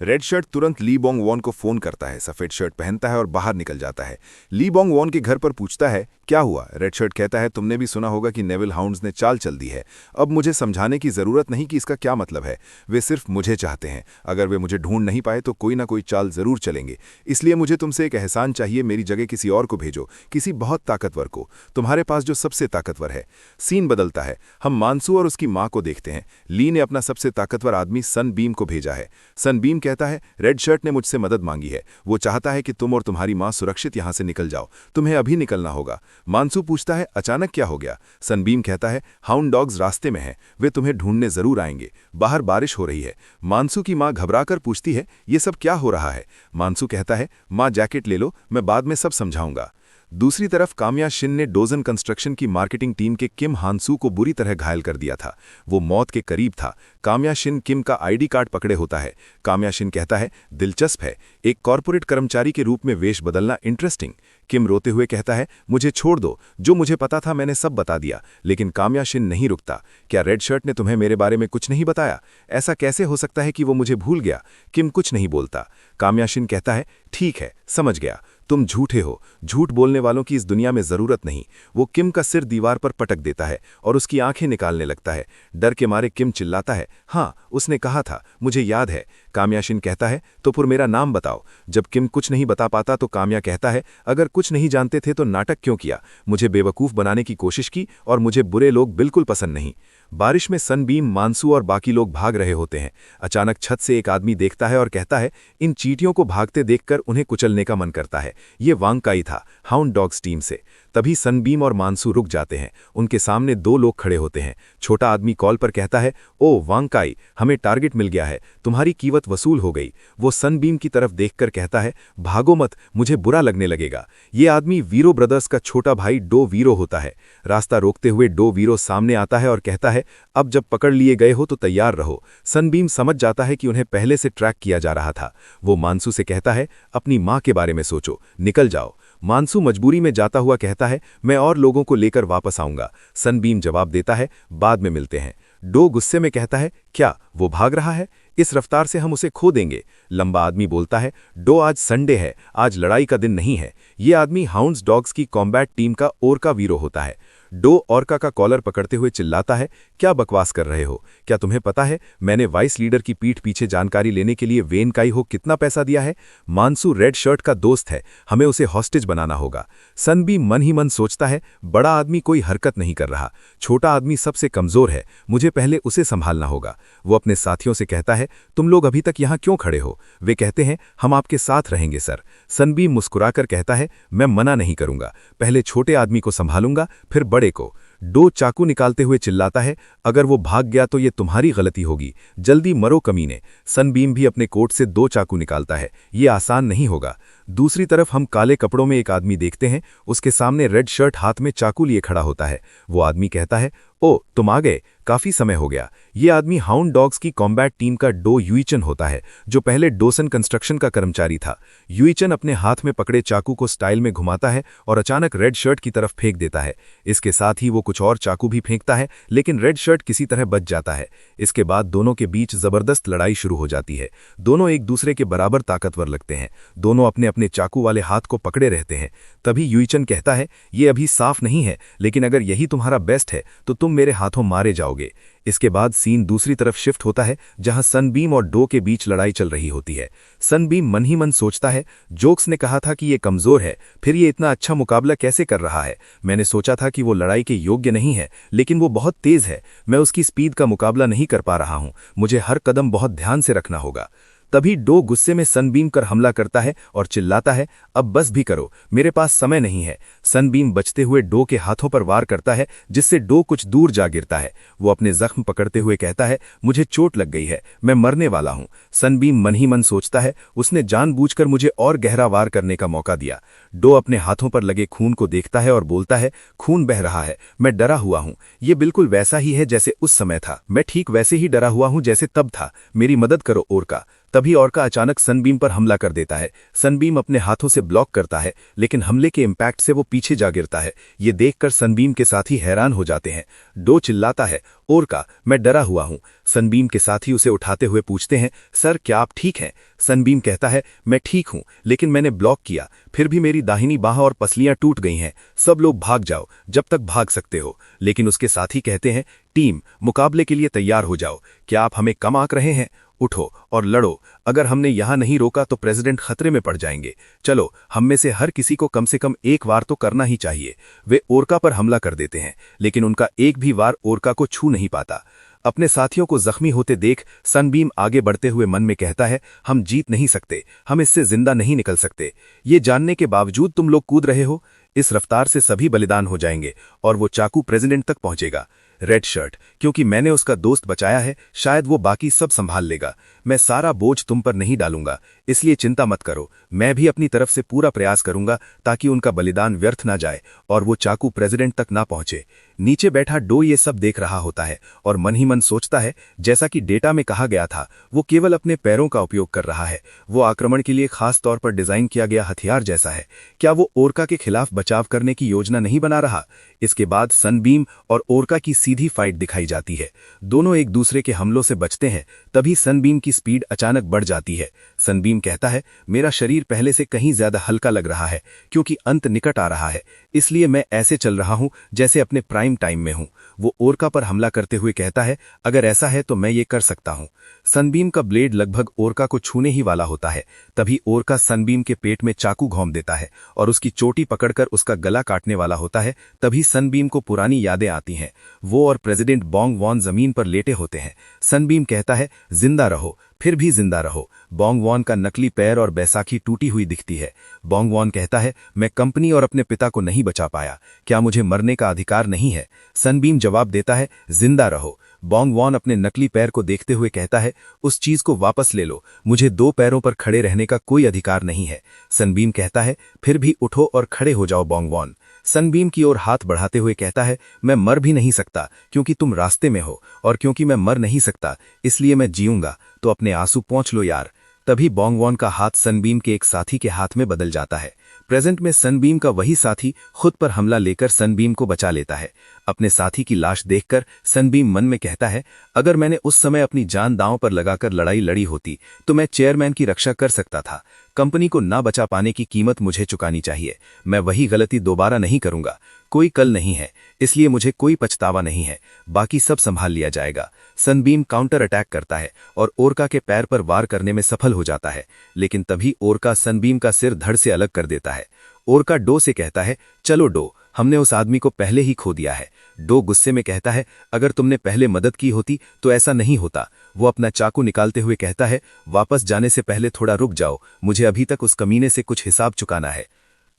Red shirt तुरंत ली Bong von को phone करता है, सफेद शर्ट पहनता है और बाहर निकल जाता है। ली बोंग वॉन के घर पर पूछता है क्या हुआ। रेड शर्ट कहता है तुमने भी सुना होगा कि नेविल हाउंड्स ने चाल चल दी है। अब मुझे समझाने की जरूरत नहीं कि इसका क्या मतलब है। वे सिर्फ मुझे चाहते हैं। अगर वे मुझे ढूंढ नहीं पाए तो कोई ना कोई चाल जरूर चलेंगे। इसलिए मुझे तुमसे एक एहसान चाहिए, मेरी जगह किसी और को भेजो, किसी बहुत ताकतवर को, तुम्हारे पास जो सबसे ताकतवर है। सीन बदलता है, हम मानसू और उसकी माँ को देखते हैं। ली ने अपना सबसे ताकतवर आदमी सनबीम को भेजा है। सनबीम कहता है रेड शर्ट ने मुझसे मदद मांगी है। वो चाहता है कि तुम और तुम्हारी मां सुरक्षित यहां से निकल जाओ। तुम्हें अभी निकलना होगा। मानसू पूछता है अचानक क्या हो गया। सनबीम कहता है हाउंड डॉग्स रास्ते में हैं, वे तुम्हें ढूंढने जरूर आएंगे। बाहर बारिश हो रही है। मानसू की मां घबराकर पूछती है ये सब क्या हो रहा है। मानसू कहता है मां जैकेट ले लो, मैं बाद में सब समझाऊंगा। दूसरी तरफ काम्या शिन ने डोजन कंस्ट्रक्शन की मार्केटिंग टीम के किम हानसू को बुरी तरह घायल कर दिया था। वो मौत के करीब था। काम्या शिन किम का आईडी कार्ड पकड़े होता है। काम्या शिन कहता है दिलचस्प है, एक कॉर्पोरेट कर्मचारी के रूप में वेश बदलना इंटरेस्टिंग। किम रोते हुए कहता है मुझे छोड़ दो, जो मुझे पता था मैंने सब बता दिया। लेकिन काम्या शिन नहीं रुकता। क्या रेड शर्ट ने तुम्हें मेरे बारे में कुछ नहीं बताया? ऐसा कैसे हो सकता है कि वो मुझे भूल गया? किम कुछ नहीं बोलता। काम्या शिन कहता है ठीक है, समझ गया, तुम झूठे हो। झूठ बोलने वालों की इस दुनिया में जरूरत नहीं। वो किम का सिर दीवार पर पटक देता है और उसकी आंखें निकालने लगता है। डर के मारे किम चिल्लाता है हाँ, उसने कहा था, मुझे याद है। काम्या शिन कहता है तो फिर मेरा नाम बताओ। जब किम कुछ नहीं बता पाता तो काम्या कहता है अगर कुछ नहीं जानते थे तो नाटक क्यों किया? मुझे बेवकूफ़ बनाने की कोशिश की और मुझे बुरे लोग बिल्कुल पसंद नहीं। बारिश में सनबीम, मानसू और बाकी लोग भाग रहे होते हैं। अचानक छत से एक आदमी देखता है और कहता है इन चींटियों को भागते देखकर उन्हें कुचलने का मन करता है। ये वांगकाई था, हाउंड डॉग्स टीम से। तभी सनबीम और मानसू रुक जाते हैं। उनके सामने दो लोग खड़े होते हैं। छोटा आदमी कॉल पर कहता है ओ वांगकाई, हमें टारगेट मिल गया है, तुम्हारी कीमत वसूल हो गई। वो सनबीम की तरफ देखकर कहता है भागो मत, मुझे बुरा लगने लगेगा। ये आदमी वीरो ब्रदर्स का छोटा भाई डो वीरो होता है। रास्ता रोकते हुए डो वीरो सामने आता है और कहता है अब जब पकड़ लिए गए हो तो तैयार रहो। सनबीम समझ जाता है कि उन्हें पहले से ट्रैक किया जा रहा था। वो मानसू से कहता है अपनी मां के बारे में सोचो, निकल जाओ। मानसू मजबूरी में जाता हुआ कहता है मैं और लोगों को लेकर वापस आऊंगा। सनबीम जवाब देता है बाद में मिलते हैं। डो गुस्से में कहता है क्या वो भाग रहा है? इस रफ्तार से हम उसे खो देंगे। लंबा आदमी बोलता है डो आज संडे है, आज लड़ाई का दिन नहीं है। ये आदमी हाउंड्स डॉग्स की कॉम्बैट टीम का ओरका वीरो होता है। डो ओरका का कॉलर पकड़ते हुए चिल्लाता है क्या बकवास कर रहे हो? क्या तुम्हें पता है मैंने वाइस लीडर की पीठ पीछे जानकारी लेने के लिए वेन काई हो कितना पैसा दिया है? मानसू रेड शर्ट का दोस्त है, हमें उसे हॉस्टेज बनाना होगा। सनबीम मन ही मन सोचता है बड़ा आदमी कोई हरकत नहीं कर रहा, छोटा आदमी सबसे कमजोर है, मुझे पहले उसे संभालना होगा। वो अपने साथियों से कहता है तुम लोग अभी तक यहाँ क्यों खड़े हो? वे कहते हैं हम आपके साथ रहेंगे सर। सनबीम मुस्कुराकर कहता है मैं मना नहीं करूंगा, पहले छोटे आदमी को संभालूंगा फिर बड़े को। डो चाकू निकालते हुए चिल्लाता है अगर वो भाग गया तो ये तुम्हारी गलती होगी, जल्दी मरो कमीने। सनबीम भी अपने कोट से दो चाकू निकालता है, ये आसान नहीं होगा। दूसरी तरफ हम काले कपड़ों में एक आदमी देखते हैं, उसके सामने रेड शर्ट हाथ में चाकू लिए खड़ा होता है। वो आदमी कहता है ओ तुम आ गए, काफी समय हो गया। ये आदमी हाउंड डॉग्स की कॉम्बैट टीम का डो युइचन होता है, जो पहले डोसन कंस्ट्रक्शन का कर्मचारी था। युइचन अपने हाथ में पकड़े चाकू को स्टाइल में घुमाता है और अचानक रेड शर्ट की तरफ फेंक देता है। इसके साथ ही वो कुछ और चाकू भी फेंकता है, लेकिन रेड शर्ट किसी तरह बच जाता है। इसके बाद दोनों के बीच जबरदस्त लड़ाई शुरू हो जाती है। दोनों एक दूसरे के बराबर ताकतवर लगते हैं। दोनों अपने अपने चाकू वाले हाथ को पकड़े रहते हैं। तभी युइचन कहता है ये अभी साफ नहीं है, लेकिन अगर यही तुम्हारा बेस्ट है तो तुम मेरे हाथों मारे जाओगे। इसके बाद सीन दूसरी तरफ शिफ्ट होता है, जहां सनबीम और डो के बीच लड़ाई चल रही होती है। सनबीम मन ही मन सोचता है जोक्स ने कहा था कि ये कमजोर है, फिर ये इतना अच्छा मुकाबला कैसे कर रहा है? मैंने सोचा था कि वो लड़ाई के योग्य नहीं है, लेकिन वो बहुत तेज है। मैं उसकी स्पीड का मुकाबला नहीं कर पा रहा हूं, मुझे हर कदम बहुत ध्यान से रखना होगा। तभी डो गुस्से में सनबीम कर हमला करता है और चिल्लाता है अब बस भी करो, मेरे पास समय नहीं है। सनबीम बचते हुए डो के हाथों पर वार करता है, जिससे डो कुछ दूर जा गिरता है। वो अपने जख्म पकड़ते हुए कहता है मुझे चोट लग गई है, मैं मरने वाला हूं। सनबीम मन ही मन सोचता है उसने जानबूझकर मुझे और गहरा वार करने का मौका दिया। डो अपने हाथों पर लगे खून को देखता है और बोलता है खून बह रहा है, मैं डरा हुआ हूं। ये बिल्कुल वैसा ही है जैसे उस समय था, मैं ठीक वैसे ही डरा हुआ हूं जैसे तब था, मेरी मदद करो ओरका। तभी ओरका अचानक सनबीम पर हमला कर देता है। सनबीम अपने हाथों से ब्लॉक करता है, लेकिन हमले के इम्पैक्ट से वो पीछे जा गिरता है। ये देखकर सनबीम के साथी हैरान हो जाते हैं। डो चिल्लाता है, ओरका, मैं डरा हुआ हूं। सनबीम के साथी उसे उठाते हुए पूछते हैं, सर क्या आप ठीक हैं? सनबीम कहता है, मैं ठीक हूं, लेकिन मैंने ब्लॉक किया, फिर भी मेरी दाहिनी बाह और पसलियां टूट गई हैं। सब लोग भाग जाओ, जब तक भाग सकते हो। लेकिन उसके साथी कहते हैं, टीम, मुकाबले के लिए तैयार हो जाओ। क्या आप हमें कम आंक रहे हैं? उठो और लड़ो। अगर हमने यहां नहीं रोका तो प्रेसिडेंट खतरे में पड़ जाएंगे। चलो, हम में से हर किसी को कम से कम एक वार तो करना ही चाहिए। वे ओरका पर हमला कर देते हैं, लेकिन उनका एक भी वार ओरका को छू नहीं पाता। अपने साथियों को जख्मी होते देख सनबीम आगे बढ़ते हुए मन में कहता है, हम जीत नहीं सकते, हम इससे जिंदा नहीं निकल सकते। ये जानने के बावजूद तुम लोग कूद रहे हो। इस रफ्तार से सभी बलिदान हो जाएंगे और वो चाकू प्रेसिडेंट तक पहुंचेगा। रेड शर्ट, क्योंकि मैंने उसका दोस्त बचाया है, शायद वो बाकी सब संभाल लेगा। मैं सारा बोझ तुम पर नहीं डालूंगा, इसलिए चिंता मत करो। मैं भी अपनी तरफ से पूरा प्रयास करूंगा ताकि उनका बलिदान व्यर्थ ना जाए और वो चाकू प्रेसिडेंट तक ना पहुंचे। नीचे बैठा डो ये सब देख रहा होता है और मन ही मन सोचता है, जैसा कि डेटा में कहा गया था, वो केवल अपने पैरों का उपयोग कर रहा है। वो आक्रमण के लिए खास तौर पर डिजाइन किया गया हथियार जैसा है। क्या वो ओरका के खिलाफ बचाव करने की योजना नहीं बना रहा? इसके बाद सनबीम और ओरका की सीधी फाइट दिखाई जाती है। दोनों एक दूसरे के हमलों से बचते हैं। तभी सनबीम की स्पीड अचानक बढ़ जाती है। सनबीम कहता है, मेरा शरीर पहले से कहीं ज्यादा हल्का लग रहा है, क्योंकि अंत निकट आ रहा है, इसलिए मैं ऐसे चल रहा हूं जैसे अपने प्राइम टाइम में हूं। वो ओरका पर हमला करते हुए कहता है, अगर ऐसा है तो मैं ये कर सकता हूं। सनबीम का ब्लेड लगभग ओरका को छूने ही वाला होता है। तभी ओरका सनबीम के पेट में चाकू घोंप देता है और उसकी चोटी पकड़कर उसका गला काटने वाला होता है। तभी सनबीम को पुरानी यादें आती हैं। वो और प्रेसिडेंट बोंग वॉन जमीन पर लेटे होते हैं। सनबीम कहता है, जिंदा रहो, फिर भी जिंदा रहो। बोंग वॉन का नकली पैर और बैसाखी टूटी हुई दिखती है। बोंग वॉन कहता है, मैं कंपनी और अपने पिता को नहीं बचा पाया, क्या मुझे मरने का अधिकार नहीं है? सनबीम जवाब देता है, जिंदा रहो। बोंग वॉन अपने नकली पैर को देखते हुए कहता है, उस चीज को वापस ले लो, मुझे दो पैरों पर खड़े रहने का कोई अधिकार नहीं है। सनबीम कहता है, फिर भी उठो और खड़े हो जाओ बोंग वॉन। सनबीम की ओर हाथ बढ़ाते हुए कहता है, मैं मर भी नहीं सकता क्योंकि तुम रास्ते में हो, और क्योंकि मैं मर नहीं सकता इसलिए मैं जीऊंगा, तो अपने आंसू पोंछ लो यार। तभी बोंग वॉन का हाथ सनबीम के एक साथी के हाथ में बदल जाता है। प्रेजेंट में सनबीम का वही साथी खुद पर हमला लेकर सनबीम को बचा लेता है। अपने साथी की लाश देखकर सनबीम मन में कहता है, अगर मैंने उस समय अपनी जान दांव पर लगाकर लड़ाई लड़ी होती तो मैं चेयरमैन की रक्षा कर सकता था। कंपनी को ना बचा पाने की कीमत मुझे चुकानी चाहिए। मैं वही गलती दोबारा नहीं करूंगा। कोई कल नहीं है, इसलिए मुझे कोई पछतावा नहीं है। बाकी सब संभाल लिया जाएगा। सनबीम काउंटर अटैक करता है और ओरका के पैर पर वार करने में सफल हो जाता है, लेकिन तभी ओरका सनबीम का सिर धड़ से अलग कर देता है। ओरका डो से कहता है, चलो डो, हमने उस आदमी को पहले ही खो दिया है। डो गुस्से में कहता है, अगर तुमने पहले मदद की होती तो ऐसा नहीं होता। वो अपना चाकू निकालते हुए कहता है, वापस जाने से पहले थोड़ा रुक जाओ, मुझे अभी तक उस कमीने से कुछ हिसाब चुकाना है।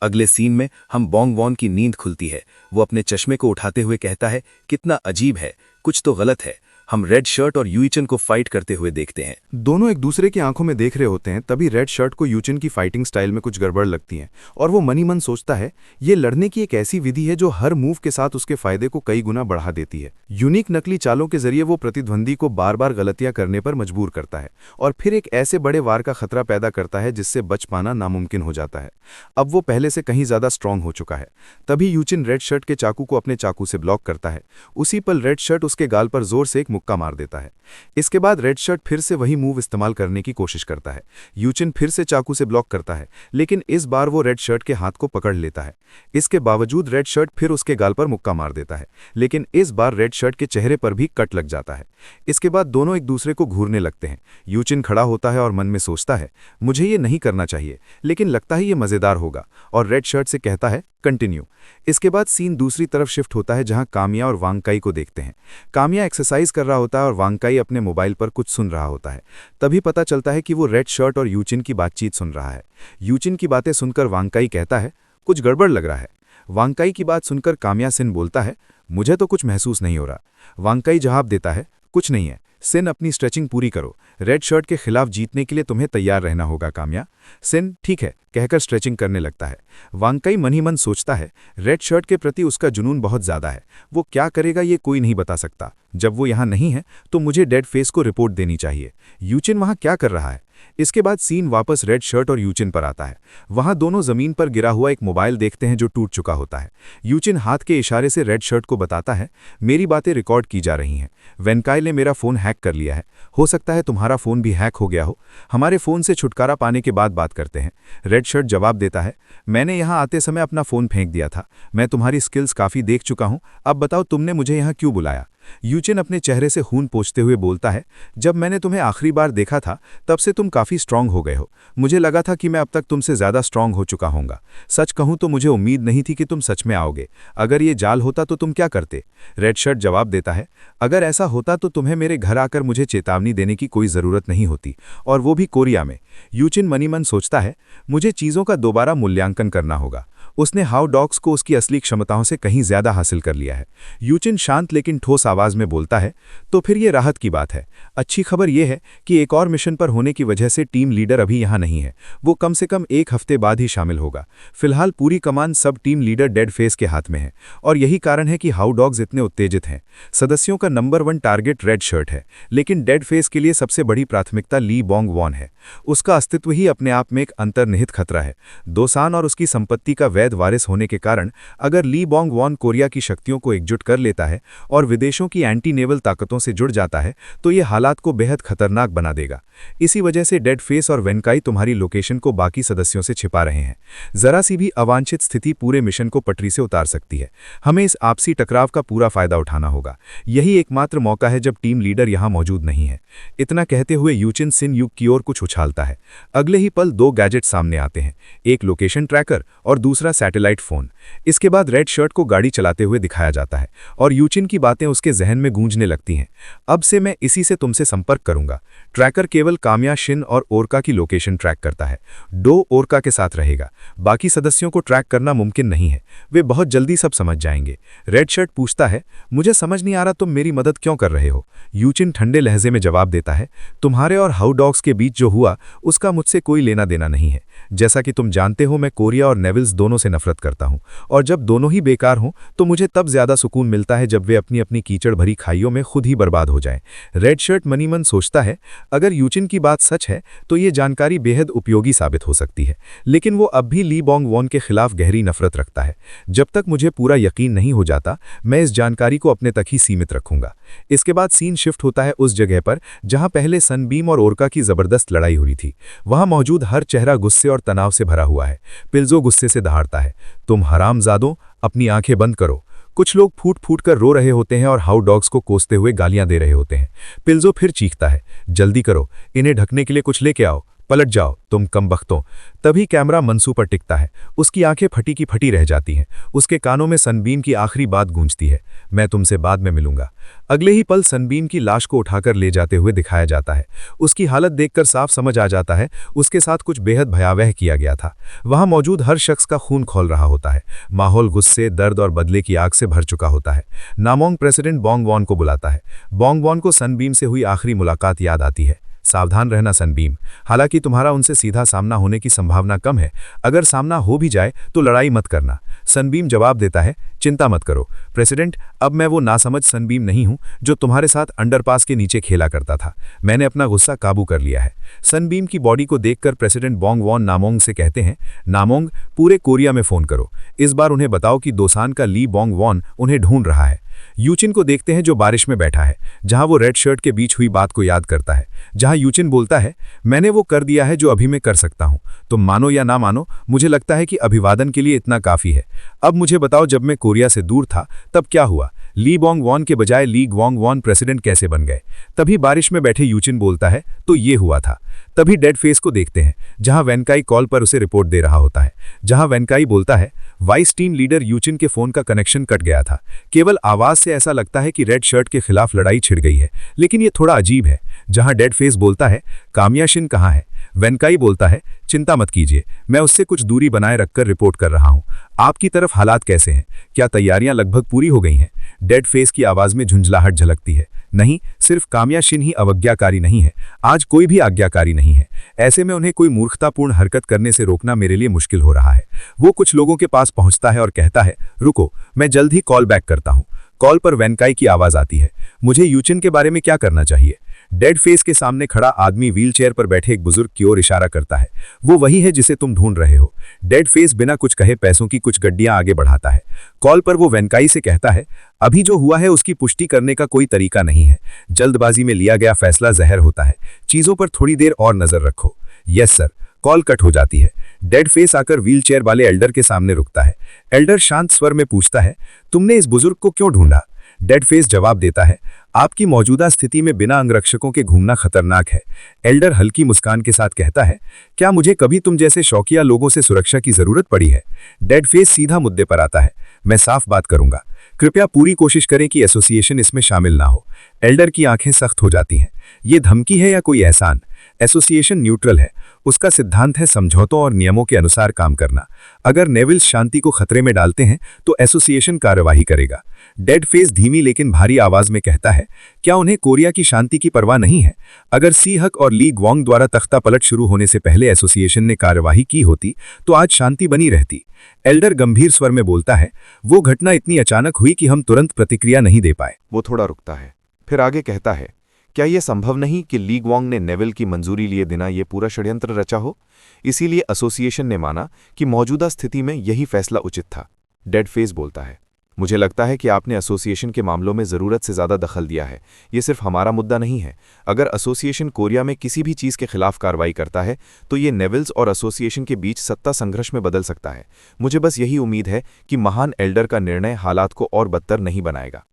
अगले सीन में हम बोंग वॉन की नींद खुलती है। वो अपने चश्मे को उठाते हुए कहता है, कितना अजीब है, कुछ तो गलत है। हम रेड शर्ट और यूचिन को फाइट करते हुए देखते हैं। दोनों एक दूसरे की आंखों में देख रहे होते हैं। तभी रेड शर्ट को यूचिन की फाइटिंग स्टाइल में कुछ गड़बड़ लगती है और वो मनी मन सोचता है, ये लड़ने की एक ऐसी विधि है जो हर मूव के साथ उसके फायदे को कई गुना बढ़ा देती है। यूनिक नकली चालों के जरिए वो प्रतिद्वंदी को बार बार गलतियां करने पर मजबूर करता है और फिर एक ऐसे बड़े वार का खतरा पैदा करता है जिससे बच पाना नामुमकिन हो जाता है। अब वो पहले से कहीं ज्यादा स्ट्रांग हो चुका है। तभी यूचिन रेड शर्ट के चाकू को अपने चाकू से ब्लॉक करता है। उसी पल रेड शर्ट उसके गाल पर जोर से एक मुक्का मार देता है। इसके बाद रेड शर्ट फिर से वही मूव इस्तेमाल करने की कोशिश करता है। यूचिन फिर से चाकू से ब्लॉक करता है, लेकिन इस बार वो रेड शर्ट के हाथ को पकड़ लेता है। इसके बावजूद रेड शर्ट फिर उसके गाल पर मुक्का मार देता है, लेकिन इस बार रेड शर्ट के चेहरे पर भी कट लग जाता है। इसके बाद दोनों एक दूसरे को घूरने लगते हैं। यूचिन खड़ा होता है और मन में सोचता है, मुझे ये नहीं करना चाहिए, लेकिन लगता है ये मजेदार होगा, और रेड शर्ट से कहता है, कंटिन्यू। इसके बाद सीन दूसरी तरफ शिफ्ट होता है, जहां कामिया और वांगकाई को देखते हैं। कामिया एक्सरसाइज कर रहा होता है और वांगकाई अपने मोबाइल पर कुछ सुन रहा होता है। तभी पता चलता है कि वो रेड शर्ट और यूचिन की बातचीत सुन रहा है। यूचिन की बातें सुनकर वांगकाई कहता है, कुछ गड़बड़ लग रहा है। वांगकाई की बात सुनकर कामिया सिन बोलता है, मुझे तो कुछ महसूस नहीं हो रहा। वांगकाई जवाब देता है, कुछ नहीं है सिन, अपनी स्ट्रेचिंग पूरी करो। रेड शर्ट के खिलाफ जीतने के लिए तुम्हें तैयार रहना होगा कामिया। सिन ठीक है कहकर स्ट्रेचिंग करने लगता है। वांगकाई मन ही मन सोचता है, रेड शर्ट के प्रति उसका जुनून बहुत ज्यादा है। वो क्या करेगा ये कोई नहीं बता सकता। जब वो यहाँ नहीं है तो मुझे डेड फेस को रिपोर्ट देनी चाहिए। यूचिन वहाँ क्या कर रहा है? इसके बाद सीन वापस रेड शर्ट और यूचिन पर आता है। वहां दोनों जमीन पर गिरा हुआ एक मोबाइल देखते हैं जो टूट चुका होता है। यूचिन हाथ के इशारे से रेड शर्ट को बताता है, मेरी बातें रिकॉर्ड की जा रही हैं। वेनकाई ने मेरा फोन हैक कर लिया है। हो सकता है तुम्हारा फोन भी हैक हो गया हो। हमारे फोन से छुटकारा पाने के बाद बात करते हैं। रेड शर्ट जवाब देता है, मैंने यहां आते समय अपना फोन फेंक दिया था। मैं तुम्हारी स्किल्स काफी देख चुका हूं। अब बताओ तुमने मुझे यहां क्यों बुलाया? यूचिन अपने चेहरे से खून पोंछते हुए बोलता है, जब मैंने तुम्हें आखिरी बार देखा था तब से तुम काफी स्ट्रांग हो गए हो। मुझे लगा था कि मैं अब तक तुमसे ज्यादा स्ट्रांग हो चुका होऊंगा। सच कहूं तो मुझे उम्मीद नहीं थी कि तुम सच में आओगे। अगर ये जाल होता तो तुम क्या करते? रेड शर्ट जवाब देता है, अगर ऐसा होता तो तुम्हें मेरे घर आकर मुझे चेतावनी देने की कोई जरूरत नहीं होती, और वो भी कोरिया में। यूचिन मनी मन सोचता है, मुझे चीजों का दोबारा मूल्यांकन करना होगा। उसने हाउ डॉग्स को उसकी असली क्षमताओं से कहीं ज्यादा हासिल कर लिया है। यूचिन शांत लेकिन ठोस आवाज में बोलता है, तो फिर ये राहत की बात है। अच्छी खबर यह है कि एक और मिशन पर होने की वजह से टीम लीडर अभी यहां नहीं है। वो कम से कम 1 हफ्ते बाद ही शामिल होगा। फिलहाल पूरी कमान सब टीम लीडर डेड फेस के हाथ में है, और यही कारण है कि हाउ डॉग्स इतने उत्तेजित हैं। सदस्यों का नंबर 1 टारगेट रेड शर्ट है, लेकिन डेड फेस के लिए सबसे बड़ी प्राथमिकता ली बोंग वॉन है। उसका अस्तित्व ही अपने आप में एक अंतर्निहित खतरा है। दोसान और उसकी संपत्ति का वैध वारिस होने के कारण अगर ली बोंग वॉन कोरिया की शक्तियों को एकजुट कर लेता है और विदेशों की एंटी नेवल ताकतों से जुड़ जाता है तो ये हालात को बेहद खतरनाक बना देगा। इसी वजह से डेड फेस और वेनकाई तुम्हारी लोकेशन को बाकी सदस्यों से छिपा रहे हैं। जरा सी भी अवांछित स्थिति पूरे मिशन को पटरी से उतार सकती है। हमें इस आपसी टकराव का पूरा फायदा उठाना होगा। यही एकमात्र मौका है जब टीम लीडर यहां मौजूद नहीं है। इतना कहते हुए यूचिन सिन युग की ओर कुछ उछालता है। अगले ही पल 2 गैजेट सामने आते हैं, एक लोकेशन ट्रैकर और दूसरा सैटेलाइट फोन। इसके बाद रेड शर्ट को गाड़ी चलाते हुए दिखाया जाता है और यूचिन की बातें उसके जहन में गूंजने लगती हैं। अब से मैं इसी से तुमसे संपर्क करूंगा। ट्रैकर केवल काम्या शिन और ओरका की लोकेशन ट्रैक करता है। डो ओरका के साथ रहेगा। बाकी सदस्यों को ट्रैक करना मुमकिन नहीं है। वे बहुत जल्दी सब समझ जाएंगे। रेड शर्ट पूछता है, मुझे समझ नहीं आ रहा तुम मेरी मदद क्यों कर रहे हो? यूचिन ठंडे लहजे में जवाब देता है, तुम्हारे और हाउ डॉग्स के बीच जो हुआ उसका मुझसे कोई लेना देना नहीं है। जैसा कि तुम जानते हो मैं कोरिया और नेविल्स दोनों से नफरत करता हूं, और जब दोनों ही बेकार हों तो मुझे तब ज्यादा सुकून मिलता है जब वे अपनी अपनी कीचड़ भरी खाइयों में खुद ही बर्बाद हो जाएं। रेड शर्ट मनी मन सोचता है, अगर यूचिन की बात सच है तो ये जानकारी बेहद उपयोगी साबित हो सकती है, लेकिन वो अब भी ली बोंग वॉन के खिलाफ गहरी नफरत रखता है। जब तक मुझे पूरा यकीन नहीं हो जाता मैं इस जानकारी को अपने तक ही सीमित रखूंगा। इसके बाद सीन शिफ्ट होता है उस जगह पर जहां पहले सनबीम और ओरका की जबरदस्त लड़ाई हुई थी। वहां मौजूद हर चेहरा गुस्से और तनाव से भरा हुआ है। पिल्जो गुस्से से दहाड़ता है, तुम हरामजादों, अपनी आंखें बंद करो। कुछ लोग फूट फूट कर रो रहे होते हैं और हाउ डॉग्स को कोसते हुए गालियां दे रहे होते हैं। पिल्जो फिर चीखता है, जल्दी करो, इन्हें ढकने के लिए कुछ लेके आओ, पलट जाओ तुम कमबख्तों। तभी कैमरा मनसू पर टिकता है। उसकी आंखें फटी की फटी रह जाती हैं। उसके कानों में सनबीम की आखिरी बात गूंजती है, मैं तुमसे बाद में मिलूंगा। अगले ही पल सनबीम की लाश को उठाकर ले जाते हुए दिखाया जाता है। उसकी हालत देखकर साफ समझ आ जाता है उसके साथ कुछ बेहद भयावह किया गया था। वहां मौजूद हर शख्स का खून खौल रहा होता है। माहौल गुस्से, दर्द और बदले की आग से भर चुका होता है। नामोंग प्रेसिडेंट बोंग वॉन को बुलाता है। बोंग वॉन को सनबीम से हुई आखिरी मुलाकात याद आती है। सावधान रहना सनबीम, हालांकि तुम्हारा उनसे सीधा सामना होने की संभावना कम है। अगर सामना हो भी जाए तो लड़ाई मत करना। सनबीम जवाब देता है, चिंता मत करो प्रेसिडेंट, अब मैं वो नासमझ सनबीम नहीं हूं जो तुम्हारे साथ अंडरपास के नीचे खेला करता था। मैंने अपना गुस्सा काबू कर लिया है। सनबीम की बॉडी को देखकर प्रेसिडेंट बोंग वॉन नामोंग से कहते हैं, नामोंग, पूरे कोरिया में फोन करो। इस बार उन्हें बताओ कि दोसान का ली बोंग वॉन उन्हें ढूंढ रहा है। यूचिन को देखते हैं जो बारिश में बैठा है, जहां वो रेड शर्ट के बीच हुई बात को याद करता है। जहां यूचिन बोलता है, मैंने वो कर दिया है जो अभी मैं कर सकता हूं। तुम मानो या ना मानो, मुझे लगता है कि अभिवादन के लिए इतना काफी है। अब मुझे बताओ, जब मैं कोरिया से दूर था तब क्या हुआ? ली बोंग वॉन के बजाय ली ग्वांग वॉन प्रेसिडेंट कैसे बन गए? तभी बारिश में बैठे यूचिन बोलता है, तो ये हुआ था। तभी डेड फेस को देखते हैं, जहां वेनकाई कॉल पर उसे रिपोर्ट दे रहा होता है। जहां वेनकाई बोलता है, वाइस टीम लीडर यूचिन के फोन का कनेक्शन कट गया था। केवल आवाज से ऐसा लगता है कि रेड शर्ट के खिलाफ लड़ाई छिड़ गई है, लेकिन ये थोड़ा अजीब है। जहां डेड फेस बोलता है, काम्या शिन कहां है? वेनकाई बोलता है, चिंता मत कीजिए, मैं उससे कुछ दूरी बनाए रखकर रिपोर्ट कर रहा हूं। आपकी तरफ हालात कैसे हैं? क्या तैयारियां लगभग पूरी हो गई हैं? डेड फेस की आवाज में झुंझलाहट झलकती है। नहीं, सिर्फ काम्या शिन ही अवज्ञाकारी नहीं है, आज कोई भी आज्ञाकारी नहीं है। ऐसे में उन्हें कोई मूर्खतापूर्ण हरकत करने से रोकना मेरे लिए मुश्किल हो रहा है। वो कुछ लोगों के पास पहुंचता है और कहता है, रुको, मैं जल्द ही कॉल बैक करता हूं। कॉल पर वेनकाई की आवाज आती है, मुझे यूचिन के बारे में क्या करना चाहिए? डेड फेस के सामने खड़ा आदमी व्हीलचेयर पर बैठे एक बुजुर्ग की ओर इशारा करता है। वो वही है जिसे तुम ढूंढ रहे हो। डेड फेस बिना कुछ कहे पैसों की कुछ गड्डियां आगे बढ़ाता है। कॉल पर वो वेंकाई से कहता है, अभी जो हुआ है उसकी पुष्टि करने का कोई तरीका नहीं है। जल्दबाजी में लिया गया फैसला जहर होता है। चीजों पर थोड़ी देर और नजर रखो। Yes sir. कॉल कट हो जाती है। डेड फेस आकर व्हीलचेयर वाले एल्डर के सामने रुकता है। एल्डर शांत स्वर में पूछता है, तुमने इस बुजुर्ग को क्यों ढूंढा? डेड फेस जवाब देता है, आपकी मौजूदा स्थिति में बिना अंगरक्षकों के घूमना खतरनाक है। एल्डर हल्की मुस्कान के साथ कहता है, क्या मुझे कभी तुम जैसे शौकिया लोगों से सुरक्षा की जरूरत पड़ी है? डेड फेस सीधा मुद्दे पर आता है, मैं साफ बात करूंगा। कृपया पूरी कोशिश करें कि एसोसिएशन इसमें शामिल ना हो। एल्डर की आंखें सख्त हो जाती हैं। ये धमकी है या कोई एहसान? एसोसिएशन न्यूट्रल है। उसका सिद्धांत है समझौतों और नियमों के अनुसार काम करना। अगर नेविल्स शांति को खतरे में डालते हैं तो एसोसिएशन कार्यवाही करेगा। डेड फेस धीमी लेकिन भारी आवाज में कहता है, क्या उन्हें कोरिया की शांति की परवाह नहीं है? अगर सी हक और ली ग्वांग द्वारा तख्ता पलट शुरू होने से पहले एसोसिएशन ने कार्यवाही की होती तो आज शांति बनी रहती। एल्डर गंभीर स्वर में बोलता है, वो घटना इतनी अचानक हुई कि हम तुरंत प्रतिक्रिया नहीं दे पाए। वो थोड़ा रुकता है, फिर आगे कहता है, क्या यह संभव नहीं कि ली ग्वांग ने नेविल की मंजूरी लिए बिना ये पूरा षड्यंत्र रचा हो? इसीलिए एसोसिएशन ने माना कि मौजूदा स्थिति में यही फैसला उचित था। डेड फेस बोलता है, मुझे लगता है कि आपने एसोसिएशन के मामलों में ज़रूरत से ज़्यादा दखल दिया है। ये सिर्फ हमारा मुद्दा नहीं है। अगर एसोसिएशन कोरिया में किसी भी चीज़ के खिलाफ कार्रवाई करता है तो ये नेविल्स और एसोसिएशन के बीच सत्ता संघर्ष में बदल सकता है। मुझे बस यही उम्मीद है कि महान एल्डर का निर्णय हालात को और बदतर नहीं बनाएगा।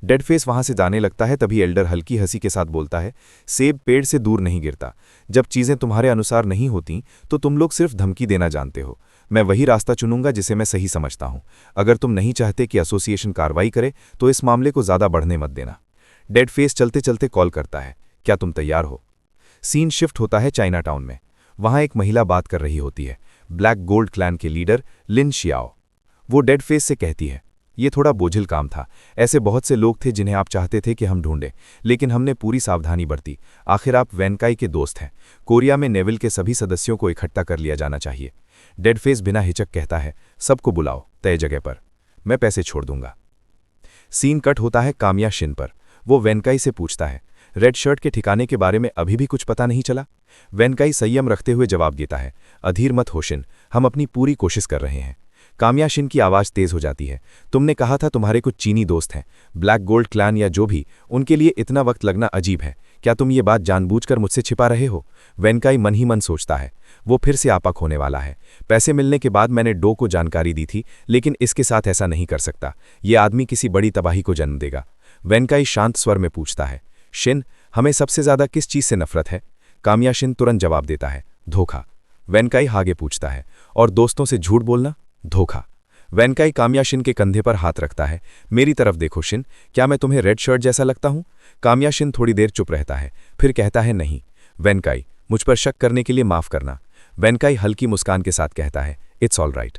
डेड फेस वहां से जाने लगता है, तभी एल्डर हल्की हंसी के साथ बोलता है, सेब पेड़ से दूर नहीं गिरता। जब चीज़ें तुम्हारे अनुसार नहीं होती तो तुम लोग सिर्फ धमकी देना जानते हो। मैं वही रास्ता चुनूंगा जिसे मैं सही समझता हूं। अगर तुम नहीं चाहते कि एसोसिएशन कार्रवाई करे तो इस मामले को ज़्यादा बढ़ने मत देना। डेड फेस चलते चलते कॉल करता है, क्या तुम तैयार हो? सीन शिफ्ट होता है चाइना टाउन में। वहां एक महिला बात कर रही होती है, ब्लैक गोल्ड क्लैन के लीडर लिन शियाओ। वो डेड फेस से कहती है, ये थोड़ा बोझिल काम था। ऐसे बहुत से लोग थे जिन्हें आप चाहते थे कि हम ढूंढें, लेकिन हमने पूरी सावधानी बरती। आखिर आप वेंकाई के दोस्त हैं। कोरिया में नेविल के सभी सदस्यों को इकट्ठा कर लिया जाना चाहिए। डेड फेस बिना हिचक कहता है, सबको बुलाओ तय जगह पर, मैं पैसे छोड़ दूंगा। सीन कट होता है कामिया शिन पर। वो वेंकाई से पूछता है, रेड शर्ट के ठिकाने के बारे में अभी भी कुछ पता नहीं चला? वेंकाई संयम रखते हुए जवाब देता है, अधीर मत हो शिन, हम अपनी पूरी कोशिश कर रहे हैं। कामिया शिन की आवाज़ तेज हो जाती है, तुमने कहा था तुम्हारे कुछ चीनी दोस्त हैं, ब्लैक गोल्ड क्लैन या जो भी, उनके लिए इतना वक्त लगना अजीब है। क्या तुम ये बात जानबूझकर मुझसे छिपा रहे हो? वेंकाई मन ही मन सोचता है, वो फिर से आपक होने वाला है। पैसे मिलने के बाद मैंने डो को जानकारी दी थी, लेकिन इसके साथ ऐसा नहीं कर सकता। ये आदमी किसी बड़ी तबाही को जन्म देगा। वेंकाई शांत स्वर में पूछता है, शिन, हमें सबसे ज्यादा किस चीज से नफरत है? कामिया शिन तुरंत जवाब देता है, धोखा। वेंकाई आगे पूछता है, और दोस्तों से झूठ बोलना? धोखा। वेंकाई कामिया शिन के कंधे पर हाथ रखता है, मेरी तरफ देखो शिन, क्या मैं तुम्हें रेड शर्ट जैसा लगता हूं? कामिया शिन थोड़ी देर चुप रहता है, फिर कहता है, नहीं। वेंकाई, मुझ पर शक करने के लिए माफ करना। वेंकाई हल्की मुस्कान के साथ कहता है, इट्स ऑल राइट।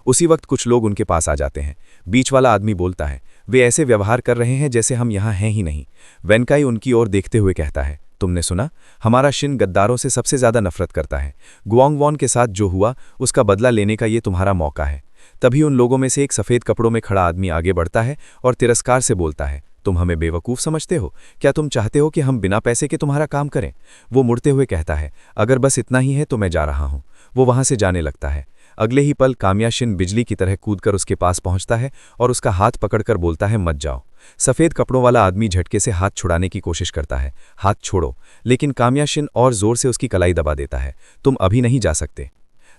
उसी वक्त कुछ लोग उनके पास आ जाते हैं। बीच वाला आदमी बोलता है, वे ऐसे व्यवहार कर रहे हैं जैसे हम यहाँ हैं ही नहीं। वेंकाई उनकी ओर देखते हुए कहता है, तुमने सुना, हमारा शिन गद्दारों से सबसे ज्यादा नफरत करता है। गुआंग वॉन के साथ जो हुआ उसका बदला लेने का ये तुम्हारा मौका है। तभी उन लोगों में से एक सफेद कपड़ों में खड़ा आदमी आगे बढ़ता है और तिरस्कार से बोलता है, तुम हमें बेवकूफ़ समझते हो? क्या तुम चाहते हो कि हम बिना पैसे के तुम्हारा काम करें? वो मुड़ते हुए कहता है, अगर बस इतना ही है तो मैं जा रहा हूं। वो वहां से जाने लगता है। अगले ही पल कामिया शिन बिजली की तरह कूदकर उसके पास पहुंचता है और उसका हाथ पकड़कर बोलता है, मत जाओ। सफेद कपड़ों वाला आदमी झटके से हाथ छुड़ाने की कोशिश करता है, हाथ छोड़ो, लेकिन कामिया शिन और जोर से उसकी कलाई दबा देता है, तुम अभी नहीं जा सकते।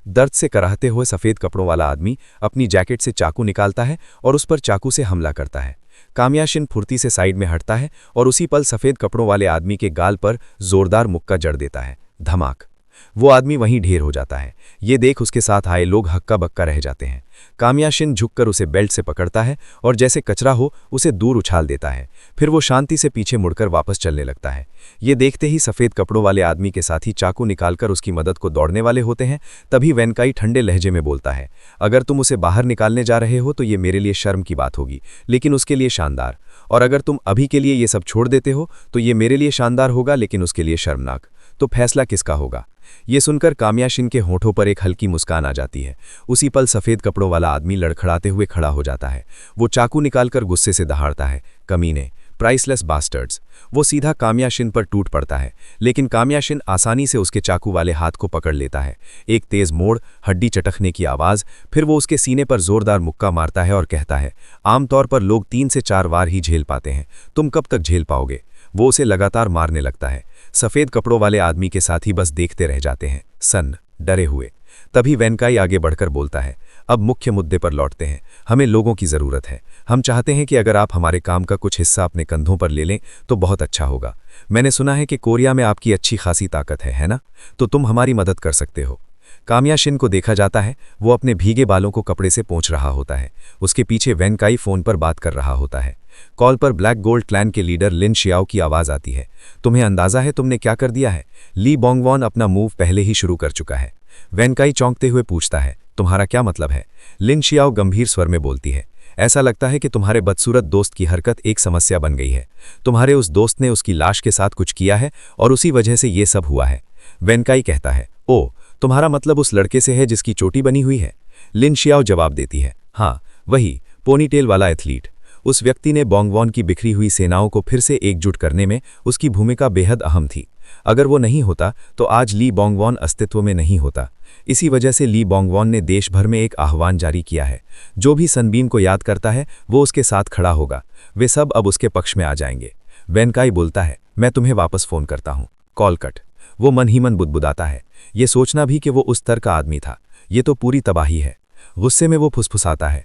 दर्द से कराहते हुए सफेद कपड़ों वाला आदमी अपनी जैकेट से चाकू निकालता है और उस पर चाकू से हमला करता है। कामिया शिन फुर्ती से साइड में हटता है और उसी पल सफेद कपड़ों वाले आदमी के गाल पर जोरदार मुक्का जड़ देता है। धमाक। वो आदमी वहीं ढेर हो जाता है। ये देख उसके साथ आए लोग हक्का बक्का रह जाते हैं। कामिया शिन झुककर उसे बेल्ट से पकड़ता है और जैसे कचरा हो उसे दूर उछाल देता है। फिर वो शांति से पीछे मुड़कर वापस चलने लगता है। ये देखते ही सफेद कपड़ों वाले आदमी के साथी चाकू निकालकर उसकी मदद को दौड़ने वाले होते हैं। तभी वेंकाई ठंडे लहजे में बोलता है, अगर तुम उसे बाहर निकालने जा रहे हो तो ये मेरे लिए शर्म की बात होगी, लेकिन उसके लिए शानदार। और अगर तुम अभी के लिए ये सब छोड़ देते हो तो ये मेरे लिए शानदार होगा, लेकिन उसके लिए शर्मनाक। तो फैसला किसका होगा? ये सुनकर कामिया शिन के होठों पर एक हल्की मुस्कान आ जाती है। उसी पल सफेद कपड़ों वाला आदमी लड़खड़ाते हुए खड़ा हो जाता है। वो चाकू निकालकर गुस्से से दहाड़ता है, कमीने, प्राइसलेस बास्टर्ड्स। वो सीधा कामयाशिन पर टूट पड़ता है, लेकिन कामयाशिन आसानी से उसके चाकू वाले हाथ को पकड़ लेता है। एक तेज मोड़, हड्डी चटकने की आवाज़, फिर वो उसके सीने पर जोरदार मुक्का मारता है और कहता है, आमतौर पर लोग 3 से 4 वार ही झेल पाते हैं, तुम कब तक झेल पाओगे। वो उसे लगातार मारने लगता है। सफ़ेद कपड़ों वाले आदमी के साथी बस देखते रह जाते हैं, सन्न, डरे हुए। तभी वेनकाई आगे बढ़कर बोलता है, अब मुख्य मुद्दे पर लौटते हैं। हमें लोगों की ज़रूरत है। हम चाहते हैं कि अगर आप हमारे काम का कुछ हिस्सा अपने कंधों पर ले लें तो बहुत अच्छा होगा। मैंने सुना है कि कोरिया में आपकी अच्छी खासी ताकत है ना? तो तुम हमारी मदद कर सकते हो। कामयाशिन को देखा जाता है, वो अपने भीगे बालों को कपड़े से पोंछ रहा होता है। उसके पीछे वेनकाई फ़ोन पर बात कर रहा होता है। कॉल पर ब्लैक गोल्ड क्लैन के लीडर लिन शियाओ की आवाज़ आती है, तुम्हें अंदाज़ा है तुमने क्या कर दिया है? ली बोंगवॉन अपना मूव पहले ही शुरू कर चुका है। वेनकाई चौंकते हुए पूछता है, तुम्हारा क्या मतलब है? लिन शियाओ गंभीर स्वर में बोलती है, ऐसा लगता है कि तुम्हारे बदसूरत दोस्त की हरकत एक समस्या बन गई है। तुम्हारे उस दोस्त ने उसकी लाश के साथ कुछ किया है और उसी वजह से ये सब हुआ है। वेनकाई कहता है, ओ, तुम्हारा मतलब उस लड़के से है जिसकी चोटी बनी हुई है? लिन शियाओ जवाब देती है, हाँ वही, पोनीटेल वाला एथलीट। उस व्यक्ति ने बोंगवॉन की बिखरी हुई सेनाओं को फिर से एकजुट करने में उसकी भूमिका बेहद अहम थी। अगर वो नहीं होता तो आज ली बोंगवॉन अस्तित्व में नहीं होता। इसी वजह से ली बोंगवॉन ने देश भर में एक आह्वान जारी किया है, जो भी सनबीम को याद करता है वो उसके साथ खड़ा होगा। वे सब अब उसके पक्ष में आ जाएंगे। वेनकाई बोलता है, मैं तुम्हें वापस फ़ोन करता हूँ। Call cut. वो मन ही मन बुदबुदाता है, ये सोचना भी कि वो उस तरह का आदमी था, ये तो पूरी तबाही है। गुस्से में वो फुसफुसाता है,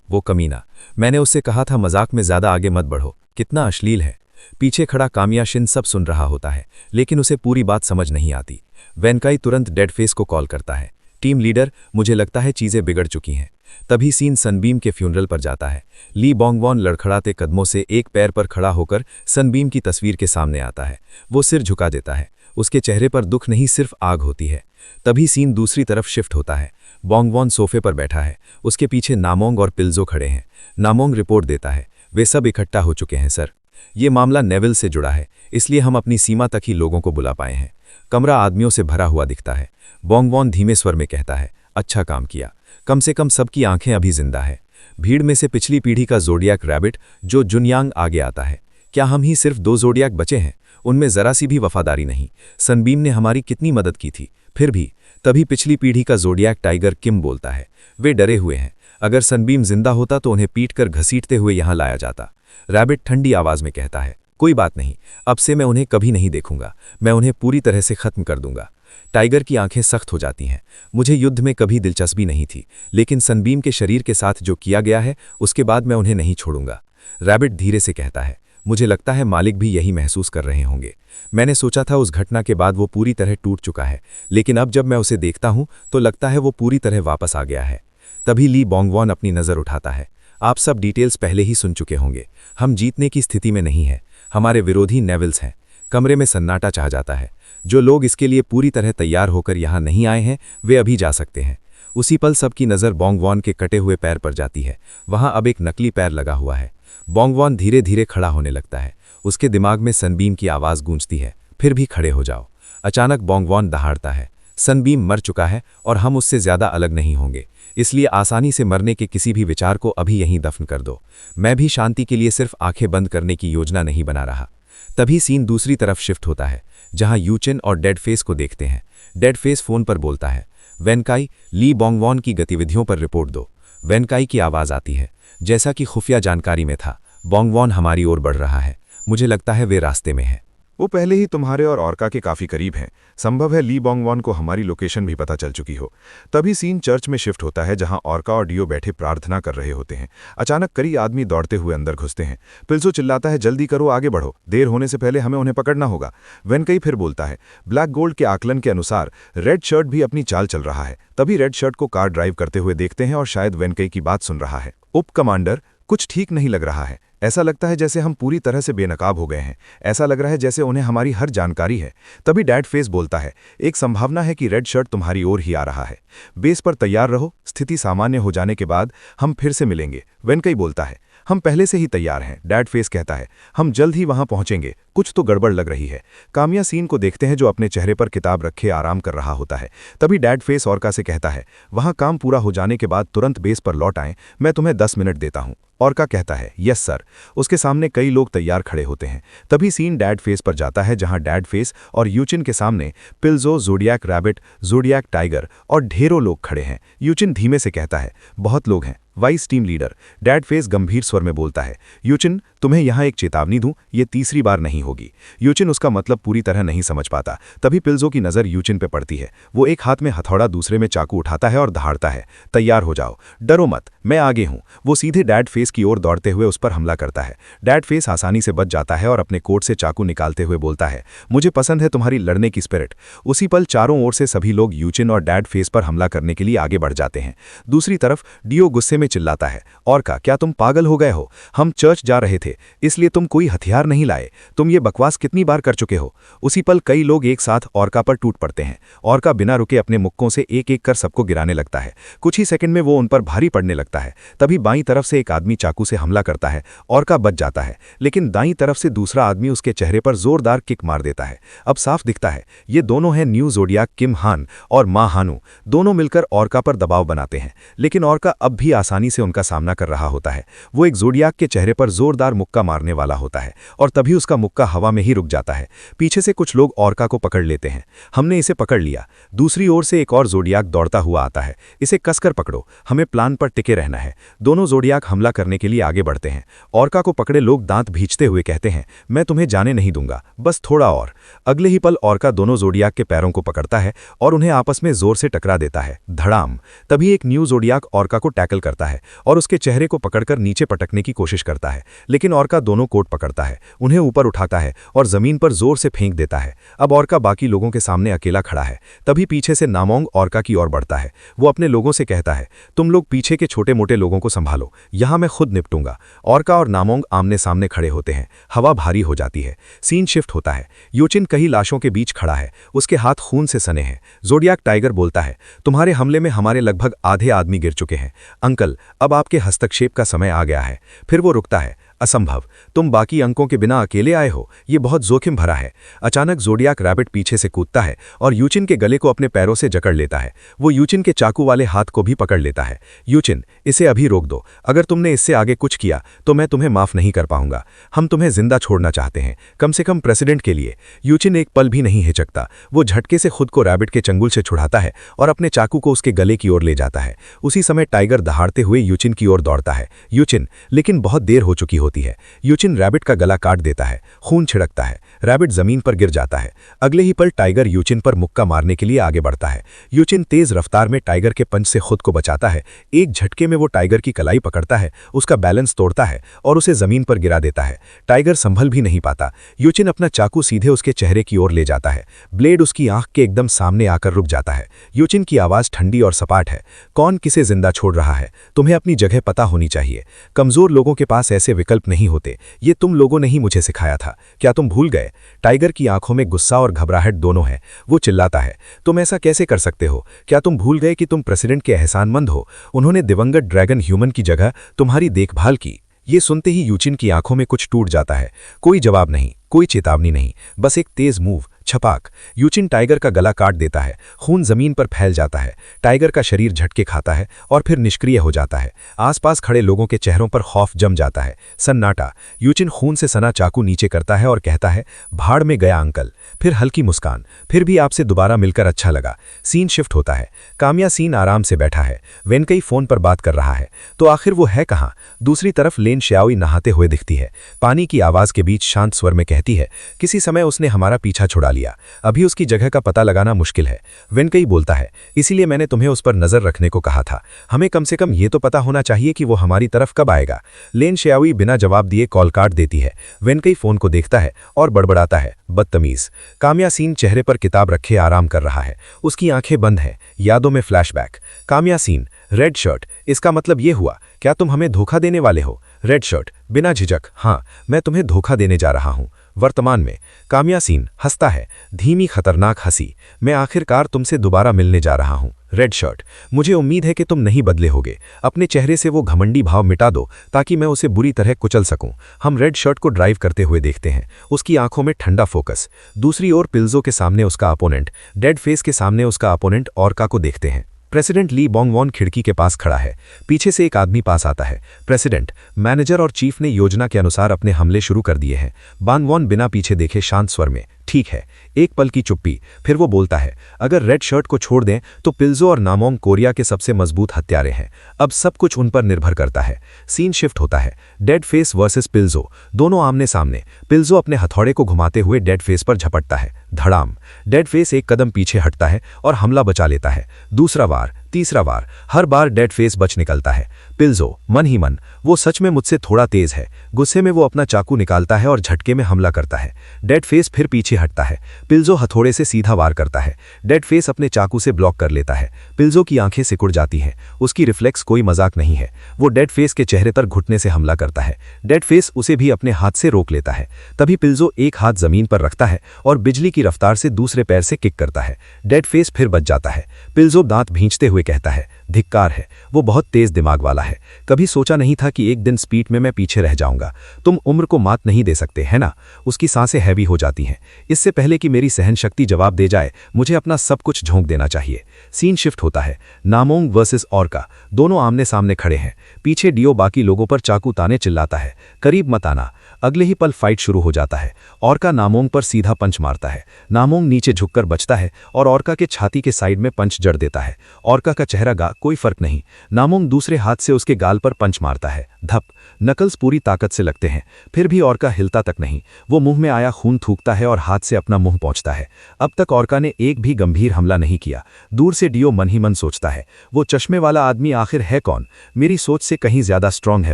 वो कमीना, मैंने उससे कहा था मजाक में ज़्यादा आगे मत बढ़ो, कितना अश्लील है। पीछे खड़ा कामयाशिन सब सुन रहा होता है, लेकिन उसे पूरी बात समझ नहीं आती। वेनकाई तुरंत डेड फेस को कॉल करता है, टीम लीडर, मुझे लगता है चीज़ें बिगड़ चुकी हैं। तभी सीन सनबीम के फ्यूनरल पर जाता है। ली बोंगवॉन लड़खड़ाते कदमों से एक पैर पर खड़ा होकर सनबीम की तस्वीर के सामने आता है। वो सिर झुका देता है, उसके चेहरे पर दुख नहीं सिर्फ आग होती है। तभी सीन दूसरी तरफ शिफ्ट होता है। बोंगवॉन सोफे पर बैठा है, उसके पीछे नामोंग और पिल्जो खड़े हैं। नामोंग रिपोर्ट देता है, वे सब इकट्ठा हो चुके हैं सर। ये मामला नेविल से जुड़ा है, इसलिए हम अपनी सीमा तक ही लोगों को बुला पाए हैं। कमरा आदमियों से भरा हुआ दिखता है। बोंगवॉन धीमे स्वर में कहता है, अच्छा काम किया, कम से कम सबकी आंखें अभी जिंदा है। भीड़ में से पिछली पीढ़ी का जोडियाक रैबिट जो जुनयांग आगे आता है। क्या हम ही सिर्फ 2 जोडियाक बचे हैं? उनमें जरा सी भी वफादारी नहीं। सनबीम ने हमारी कितनी मदद की थी, फिर भी। तभी पिछली पीढ़ी का जोडियाक टाइगर किम बोलता है, वे डरे हुए हैं। अगर सनबीम जिंदा होता तो उन्हें पीटकर घसीटते हुए यहां लाया जाता। रैबिट ठंडी आवाज में कहता है, कोई बात नहीं, अब से मैं उन्हें कभी नहीं देखूंगा, मैं उन्हें पूरी तरह से खत्म कर दूंगा। टाइगर की आंखें सख्त हो जाती हैं। मुझे युद्ध में कभी दिलचस्पी नहीं थी, लेकिन सनबीम के शरीर के साथ जो किया गया है उसके बाद मैं उन्हें नहीं छोड़ूंगा। रैबिट धीरे से कहता है, मुझे लगता है मालिक भी यही महसूस कर रहे होंगे। मैंने सोचा था उस घटना के बाद वो पूरी तरह टूट चुका है, लेकिन अब जब मैं उसे देखता हूं तो लगता है वो पूरी तरह वापस आ गया है। तभी ली बोंगवॉन अपनी नज़र उठाता है, आप सब डिटेल्स पहले ही सुन चुके होंगे। हम जीतने की स्थिति में नहीं है, हमारे विरोधी नेविल्स हैं। कमरे में सन्नाटा छा जाता है। जो लोग इसके लिए पूरी तरह तैयार होकर यहाँ नहीं आए हैं वे अभी जा सकते हैं। उसी पल सबकी नज़र बोंगवॉन के कटे हुए पैर पर जाती है। वहाँ अब एक नकली पैर लगा हुआ है। बोंगवॉन धीरे धीरे खड़ा होने लगता है। उसके दिमाग में सनबीम की आवाज़ गूंजती है, फिर भी खड़े हो जाओ। अचानक बोंगवॉन दहाड़ता है, सनबीम मर चुका है और हम उससे ज़्यादा अलग नहीं होंगे, इसलिए आसानी से मरने के किसी भी विचार को अभी यहीं दफन कर दो। मैं भी शांति के लिए सिर्फ आंखें बंद करने की योजना नहीं बना रहा। तभी सीन दूसरी तरफ शिफ्ट होता है, जहां यूचिन और डेड फेस को देखते हैं। डेड फेस फोन पर बोलता है, वेनकाई, ली बोंगवॉन की गतिविधियों पर रिपोर्ट दो। वेनकाई की आवाज़ आती है, जैसा कि खुफिया जानकारी में था, बोंगवॉन हमारी ओर बढ़ रहा है। मुझे लगता है वे रास्ते में है। वो पहले ही तुम्हारे और ऑर्का के काफी करीब हैं। संभव है ली बोंगवॉन को हमारी लोकेशन भी पता चल चुकी हो। तभी सीन चर्च में शिफ्ट होता है, जहां ऑर्का और डियो बैठे प्रार्थना कर रहे होते हैं। अचानक कई आदमी दौड़ते हुए अंदर घुसते हैं। पिल्सो चिल्लाता है, जल्दी करो, आगे बढ़ो, देर होने से पहले हमें उन्हें पकड़ना होगा। वेनकई फिर बोलता है, ब्लैक गोल्ड के आकलन के अनुसार रेड शर्ट भी अपनी चाल चल रहा है। तभी रेड शर्ट को कार ड्राइव करते हुए देखते हैं और शायद वेनकई की बात सुन रहा है। उप कमांडर, कुछ ठीक नहीं लग रहा है। ऐसा लगता है जैसे हम पूरी तरह से बेनकाब हो गए हैं। ऐसा लग रहा है जैसे उन्हें हमारी हर जानकारी है। तभी डैड फेस बोलता है, एक संभावना है कि रेड शर्ट तुम्हारी ओर ही आ रहा है। बेस पर तैयार रहो, स्थिति सामान्य हो जाने के बाद हम फिर से मिलेंगे। वेनकई बोलता है, हम पहले से ही तैयार हैं। डैड फेस कहता है, हम जल्द ही वहां पहुंचेंगे, कुछ तो गड़बड़ लग रही है। कामिया सीन को देखते हैं जो अपने चेहरे पर किताब रखे आराम कर रहा होता है। तभी डैड फेस औरका से कहता है, वहां काम पूरा हो जाने के बाद तुरंत बेस पर लौट आएं, मैं तुम्हें 10 मिनट देता हूं। औरका कहता है, यस सर। उसके सामने कई लोग तैयार खड़े होते हैं। तभी सीन डैड फेस पर जाता है जहां डैड फेस और यूचिन के सामने पिल्जो, ज़ोडियाक रैबिट, ज़ोडियाक टाइगर और ढेरों लोग खड़े हैं। यूचिन धीमे से कहता है, बहुत लोग हैं। Vice team leader dad face गंभीर स्वर में बोलता है, यूचिन तुम्हें यहां एक चेतावनी दूं, ये तीसरी बार नहीं होगी। यूचिन उसका मतलब पूरी तरह नहीं समझ पाता। तभी पिल्जो की नज़र यूचिन पे पड़ती है। वो एक हाथ में हथौड़ा दूसरे में चाकू उठाता है और दहाड़ता है, तैयार हो जाओ, डरो मत, मैं आगे हूं। वो सीधे डैड फेस की ओर दौड़ते हुए उस पर हमला करता है। डैड फेस आसानी से बच जाता है और अपने कोट से चाकू निकालते हुए बोलता है, मुझे पसंद है तुम्हारी लड़ने की स्पिरिट। उसी पल चारों ओर से सभी लोग यूचिन और डैड फेस पर हमला करने के लिए आगे बढ़ जाते हैं। दूसरी तरफ डियो गुस्से में चिल्लाता है, औरका क्या तुम पागल हो गए हो? हम चर्च जा रहे थे, इसलिए तुम कोई हथियार नहीं लाए। तुम ये बकवास कितनी बार कर चुके हो? उसी पल कई लोग एक साथ औरका पर टूट पड़ते हैं। औरका बिना रुके अपने मुक्कों से एक एक कर सबको गिराने लगता है। कुछ ही सेकंड में वो उन पर भारी पड़ने लगता है। तभी बाईं तरफ से एक आदमी चाकू से हमला करता है। औरका बच जाता है, लेकिन दाईं तरफ से दूसरा आदमी उसके चेहरे पर जोरदार किक मार देता है। अब साफ दिखता है ये दोनों हैं न्यू ज़ोडियाक किम हान और मा हानू। दोनों मिलकर औरका पर दबाव बनाते हैं, लेकिन औरका अब भी आसानी से उनका सामना कर रहा होता है। वो एक ज़ोडियाक के चेहरे पर जोरदार मुक्का मारने वाला होता है और तभी उसका मुक्का हवा में ही रुक जाता है। पीछे से कुछ लोग औरका को पकड़ लेते हैं। हमने इसे पकड़ लिया। दूसरी ओर से एक और ज़ोडियाक दौड़ता हुआ आता है। इसे कसकर पकड़ो, हमें प्लान पर टिके रहना है। दोनों ज़ोडियाक हमला करने के लिए आगे बढ़ते हैं। औरका को पकड़े लोग दांत भींचते हुए कहते हैं, मैं तुम्हें जाने नहीं दूंगा, बस थोड़ा और। अगले ही पल औरका दोनों ज़ोडियाक के पैरों को पकड़ता है और उन्हें आपस में जोर से टकरा देता है, धड़ाम। तभी एक न्यू ज़ोडियाक औरका को टैकल करता है और उसके चेहरे को पकड़कर नीचे पटकने की कोशिश करता है, लेकिन औरका दोनों कोट पकड़ता है, उन्हें ऊपर उठाता है और जमीन पर जोर से फेंक देता है। अब औरका बाकी लोगों के सामने अकेला खड़ा है। तभी पीछे से नामोंग औरका की ओर बढ़ता है। वो अपने लोगों से कहता है, तुम लोग पीछे के छोटे मोटे लोगों को संभालो, यहां मैं खुद निपटूंगा। औरका और नामोंग आमने सामने खड़े होते हैं। हवा भारी हो जाती है। सीन शिफ्ट होता है। यूचिन कई लाशों के बीच खड़ा है, उसके हाथ खून से सने हैं। ज़ोडियाक टाइगर बोलता है, तुम्हारे हमले में हमारे लगभग आधे आदमी गिर चुके हैं अंकल, अब आपके हस्तक्षेप का समय आ गया है। फिर वो रुकता है, असंभव, तुम बाकी अंकों के बिना अकेले आए हो, ये बहुत जोखिम भरा है। अचानक ज़ोडियाक रैबिट पीछे से कूदता है और यूचिन के गले को अपने पैरों से जकड़ लेता है। वो यूचिन के चाकू वाले हाथ को भी पकड़ लेता है। यूचिन, इसे अभी रोक दो, अगर तुमने इससे आगे कुछ किया तो मैं तुम्हें माफ नहीं कर पाऊंगा। हम तुम्हें जिंदा छोड़ना चाहते हैं, कम से कम प्रेसिडेंट के लिए। यूचिन एक पल भी नहीं हिचकता। वो झटके से खुद को रैबिट के चंगुल से छुड़ाता है और अपने चाकू को उसके गले की ओर ले जाता है। उसी समय टाइगर दहाड़ते हुए यूचिन की ओर दौड़ता है। यूचिन, लेकिन बहुत देर हो चुकी होती है। यूचिन रैबिट का गला काट देता है, खून छिड़कता है। रैबिट जमीन पर गिर जाता है। अगले ही पल टाइगर यूचिन पर मुक्का मारने के लिए आगे बढ़ता है। यूचिन तेज रफ्तार में टाइगर के पंच से खुद को बचाता है। एक झटके में वो टाइगर की कलाई पकड़ता है, उसका बैलेंस तोड़ता है और उसे जमीन पर गिरा देता है। टाइगर संभल भी नहीं पाता। यूचिन अपना चाकू सीधे उसके चेहरे की ओर ले जाता है। ब्लेड उसकी आंख के एकदम सामने आकर रुक जाता है। यूचिन की आवाज ठंडी और सपाट है, कौन किसे जिंदा छोड़ रहा है? तुम्हें अपनी जगह पता होनी चाहिए। कमजोर लोगों के पास ऐसे विकल्प नहीं होते। ये तुम लोगों ने ही मुझे सिखाया था, क्या तुम भूल गए? टाइगर की आंखों में गुस्सा और घबराहट दोनों है। वो चिल्लाता है, तुम ऐसा कैसे कर सकते हो? क्या तुम भूल गए कि तुम प्रेसिडेंट के एहसानमंद हो? उन्होंने दिवंगत ड्रैगन ह्यूमन की जगह तुम्हारी देखभाल की। ये सुनते ही यूचिन की आंखों में कुछ टूट जाता है। कोई जवाब नहीं, कोई चेतावनी नहीं, बस एक तेज मूव, छपाक। यूचिन टाइगर का गला काट देता है। खून जमीन पर फैल जाता है। टाइगर का शरीर झटके खाता है और फिर निष्क्रिय हो जाता है। आसपास खड़े लोगों के चेहरों पर खौफ जम जाता है। सन्नाटा। यूचिन खून से सना चाकू नीचे करता है और कहता है, भाड़ में गया अंकल। फिर हल्की मुस्कान, फिर भी आपसे दोबारा मिलकर अच्छा लगा। सीन शिफ्ट होता है। कामिया सीन आराम से बैठा है। वेनकई फोन पर बात कर रहा है। तो आखिर वो है कहाँ? दूसरी तरफ लेन श्याओई नहाते हुए दिखती है। पानी की आवाज के बीच शांत स्वर में कहती है, किसी समय उसने हमारा पीछा छुड़ा लिया, अभी उसकी जगह का पता लगाना मुश्किल है। वेनकई बोलता है, इसीलिए मैंने तुम्हें उस पर नजर रखने को कहा था। हमें कम से कम ये तो पता होना चाहिए कि वो हमारी तरफ कब आएगा। लेन श्याओई बिना जवाब दिए कॉल काट देती है। वेनकई फोन को देखता है और बड़बड़ाता है, बदतमीज। कामिया सीन चेहरे पर किताब रखे आराम कर रहा है। उसकी आंखें बंद हैं, यादों में फ्लैशबैक। कामिया सीन, रेड शर्ट, इसका मतलब ये हुआ, क्या तुम हमें धोखा देने वाले हो? रेड शर्ट, बिना झिझक, हाँ, मैं तुम्हें धोखा देने जा रहा हूं। वर्तमान में कामिया सीन हंसता है, धीमी खतरनाक हंसी। मैं आखिरकार तुमसे दोबारा मिलने जा रहा हूं रेड शर्ट। मुझे उम्मीद है कि तुम नहीं बदले होगे। अपने चेहरे से वो घमंडी भाव मिटा दो ताकि मैं उसे बुरी तरह कुचल सकूं। हम रेड शर्ट को ड्राइव करते हुए देखते हैं, उसकी आंखों में ठंडा फोकस। दूसरी ओर पिल्जो के सामने उसका अपोनेंट, डेड फेस के सामने उसका अपोनेंट ऑर्का को देखते हैं। प्रेसिडेंट ली बोंग वॉन खिड़की के पास खड़ा है। पीछे से एक आदमी पास आता है। प्रेसिडेंट, मैनेजर और चीफ ने योजना के अनुसार अपने हमले शुरू कर दिए हैं। बांग वॉन बिना पीछे देखे शांत स्वर में, ठीक है। एक पल की चुप्पी, फिर वो बोलता है, अगर रेड शर्ट को छोड़ दें तो पिल्जो और नामोंग कोरिया के सबसे मजबूत हत्यारे हैं। अब सब कुछ उन पर निर्भर करता है। सीन शिफ्ट होता है। डेड फेस वर्सेस पिल्जो, दोनों आमने सामने। पिल्जो अपने हथौड़े को घुमाते हुए डेड फेस पर झपटता है। धड़ाम। डेड फेस एक कदम पीछे हटता है और हमला बचा लेता है। दूसरा वार, तीसरा वार, हर बार डेड फेस बच निकलता है। पिल्जो मन ही मन, वो सच में मुझसे थोड़ा तेज है। गुस्से में वो अपना चाकू निकालता है और झटके में हमला करता है। डेड फेस फिर पीछे हटता है। पिल्जो हथौड़े से सीधा वार करता है। डेड फेस अपने चाकू से ब्लॉक कर लेता है। पिल्जो की आंखें सिकुड़ जाती हैं। उसकी रिफ्लेक्स कोई मजाक नहीं है। वो डेड फेस के चेहरे पर घुटने से हमला करता है। डेड फेस उसे भी अपने हाथ से रोक लेता है। तभी पिल्जो एक हाथ जमीन पर रखता है और बिजली की रफ्तार से दूसरे पैर से किक करता है। डेड फेस फिर बच जाता है। पिल्जो दांत भींचते हुए कहता है, धिक्कार है। वो बहुत तेज दिमाग वाला है। कभी सोचा नहीं था कि एक दिन स्पीड में मैं पीछे रह जाऊंगा। तुम उम्र को मात नहीं दे सकते, है ना? उसकी सांसें हैवी हो जाती हैं। इससे पहले कि मेरी सहन शक्ति जवाब दे जाए, मुझे अपना सब कुछ झोंक देना चाहिए। सीन शिफ्ट होता है। नामोंग वर्सेस ऑर्का, दोनों आमने सामने खड़े हैं। पीछे डियो बाकी लोगों पर चाकू ताने चिल्लाता है, करीब मत आना। अगले ही पल फाइट शुरू हो जाता है। ऑर्का नामोंग पर सीधा पंच मारता है। नामोंग नीचे झुककर बचता है और ऑर्का के छाती के साइड में पंच जड़ देता है। ऑर्का का चेहरा कोई फर्क नहीं। नामोंग दूसरे हाथ से उसके गाल पर पंच मारता है। धप। नकल्स पूरी ताकत से लगते हैं, फिर भी ऑर्का हिलता तक नहीं। वो मुंह में आया खून थूकता है और हाथ से अपना मुंह पोंछता है। अब तक ऑर्का ने एक भी गंभीर हमला नहीं किया। दूर से डियो मन ही मन सोचता है, वो चश्मे वाला आदमी आखिर है कौन? मेरी सोच से कहीं ज्यादा स्ट्रांग है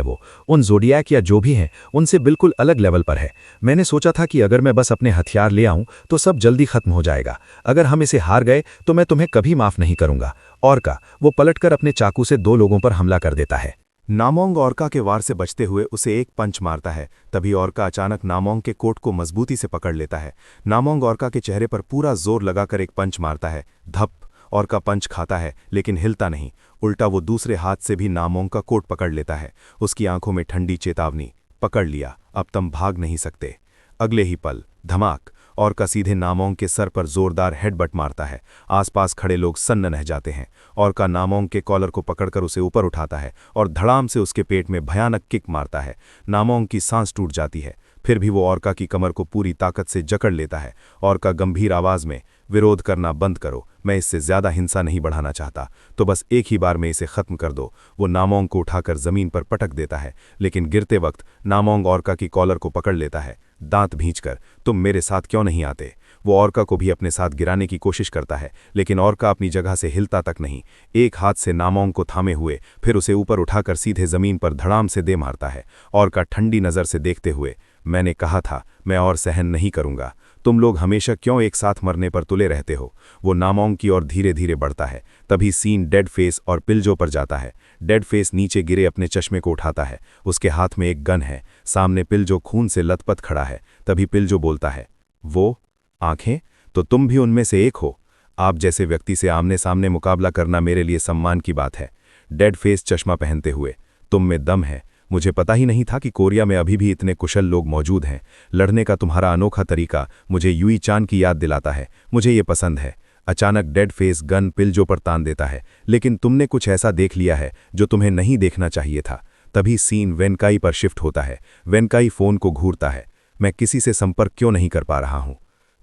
वो। उन जोडियाक या जो भी हैं, उनसे बिल्कुल अलग लेवल पर है। मैंने सोचा था कि अगर मैं बस अपने हथियार ले आऊं तो सब जल्दी खत्म हो जाएगा। अगर हम इसे हार गए तो मैं तुम्हें कभी माफ नहीं करूंगा। ऑर्का, वो पलटकर अपने चाकू से दो लोगों पर हमला कर देता है। नामोंग ऑर्का के वार से बचते हुए उसे एक पंच मारता है। तभी ऑर्का अचानक नामोंग के कोट को मजबूती से पकड़ लेता है। नामोंग ऑर्का के चेहरे पर पूरा जोर लगाकर एक पंच मारता है। धप। ऑर्का पंच खाता है लेकिन हिलता नहीं। उल्टा वो दूसरे हाथ से भी नामोंग का कोट पकड़ लेता है। उसकी आंखों में ठंडी चेतावनी, पकड़ लिया, अब तुम भाग नहीं सकते। अगले ही पल धमाक, ऑर्का सीधे नामोंग के सर पर जोरदार हेडबट मारता है। आसपास खड़े लोग सन्न रह जाते हैं। ऑर्का नामोंग के कॉलर को पकड़कर उसे ऊपर उठाता है और धड़ाम से उसके पेट में भयानक किक मारता है। नामोंग की सांस टूट जाती है। फिर भी वो ऑर्का की कमर को पूरी ताकत से जकड़ लेता है। ऑर्का गंभीर आवाज में, विरोध करना बंद करो, मैं इससे ज्यादा हिंसा नहीं बढ़ाना चाहता, तो बस एक ही बार में इसे खत्म कर दो। वो नामोंग को उठाकर जमीन पर पटक देता है, लेकिन गिरते वक्त नामोंग ऑर्का की कॉलर को पकड़ लेता है, दांत भींचकर, तुम मेरे साथ क्यों नहीं आते? वो ऑर्का को भी अपने साथ गिराने की कोशिश करता है, लेकिन ऑर्का अपनी जगह से हिलता तक नहीं। एक हाथ से नामोंग को थामे हुए फिर उसे ऊपर उठाकर सीधे जमीन पर धड़ाम से दे मारता है। ऑर्का ठंडी नजर से देखते हुए, मैंने कहा था मैं और सहन नहीं करूंगा। तुम लोग हमेशा क्यों एक साथ मरने पर तुले रहते हो? वो नामोंग की ओर धीरे धीरे बढ़ता है। तभी सीन डेड फेस और पिल्जो पर जाता है। डेड फेस नीचे गिरे अपने चश्मे को उठाता है। उसके हाथ में एक गन है। सामने पिल्जो खून से लथपथ खड़ा है। तभी पिल्जो बोलता है, वो आंखें, तो तुम भी उनमें से एक हो। आप जैसे व्यक्ति से आमने सामने मुकाबला करना मेरे लिए सम्मान की बात है। डेड फेस चश्मा पहनते हुए, तुम में दम है। मुझे पता ही नहीं था कि कोरिया में अभी भी इतने कुशल लोग मौजूद हैं। लड़ने का तुम्हारा अनोखा तरीका मुझे यूई चान की याद दिलाता है। मुझे ये पसंद है। अचानक डेड फेस गन पिल्जो पर तान देता है, लेकिन तुमने कुछ ऐसा देख लिया है जो तुम्हें नहीं देखना चाहिए था। तभी सीन वेनकाई पर शिफ्ट होता है। वेनकाई फोन को घूरता है, मैं किसी से संपर्क क्यों नहीं कर पा रहा हूं?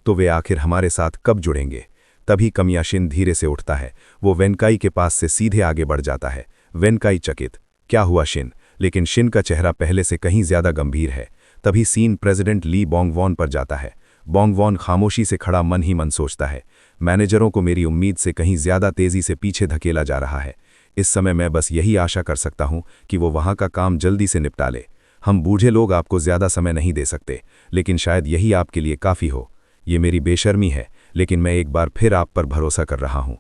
तो वे आखिर हमारे साथ कब जुड़ेंगे? तभी कामिया शिन धीरे से उठता है। वो वेनकाई के पास से सीधे आगे बढ़ जाता है। वेनकाई चकित, क्या हुआ शिन? लेकिन शिन का चेहरा पहले से कहीं ज्यादा गंभीर है। तभी सीन प्रेसिडेंट ली बोंग वॉन पर जाता है। बोंग वॉन खामोशी से खड़ा मन ही मन सोचता है, मैनेजरों को मेरी उम्मीद से कहीं ज्यादा तेजी से पीछे धकेला जा रहा है। इस समय मैं बस यही आशा कर सकता हूं कि वो वहां का काम जल्दी से निपटा ले। हम बूढ़े लोग आपको ज्यादा समय नहीं दे सकते, लेकिन शायद यही आपके लिए काफी हो। ये मेरी बेशर्मी है, लेकिन मैं एक बार फिर आप पर भरोसा कर रहा हूं।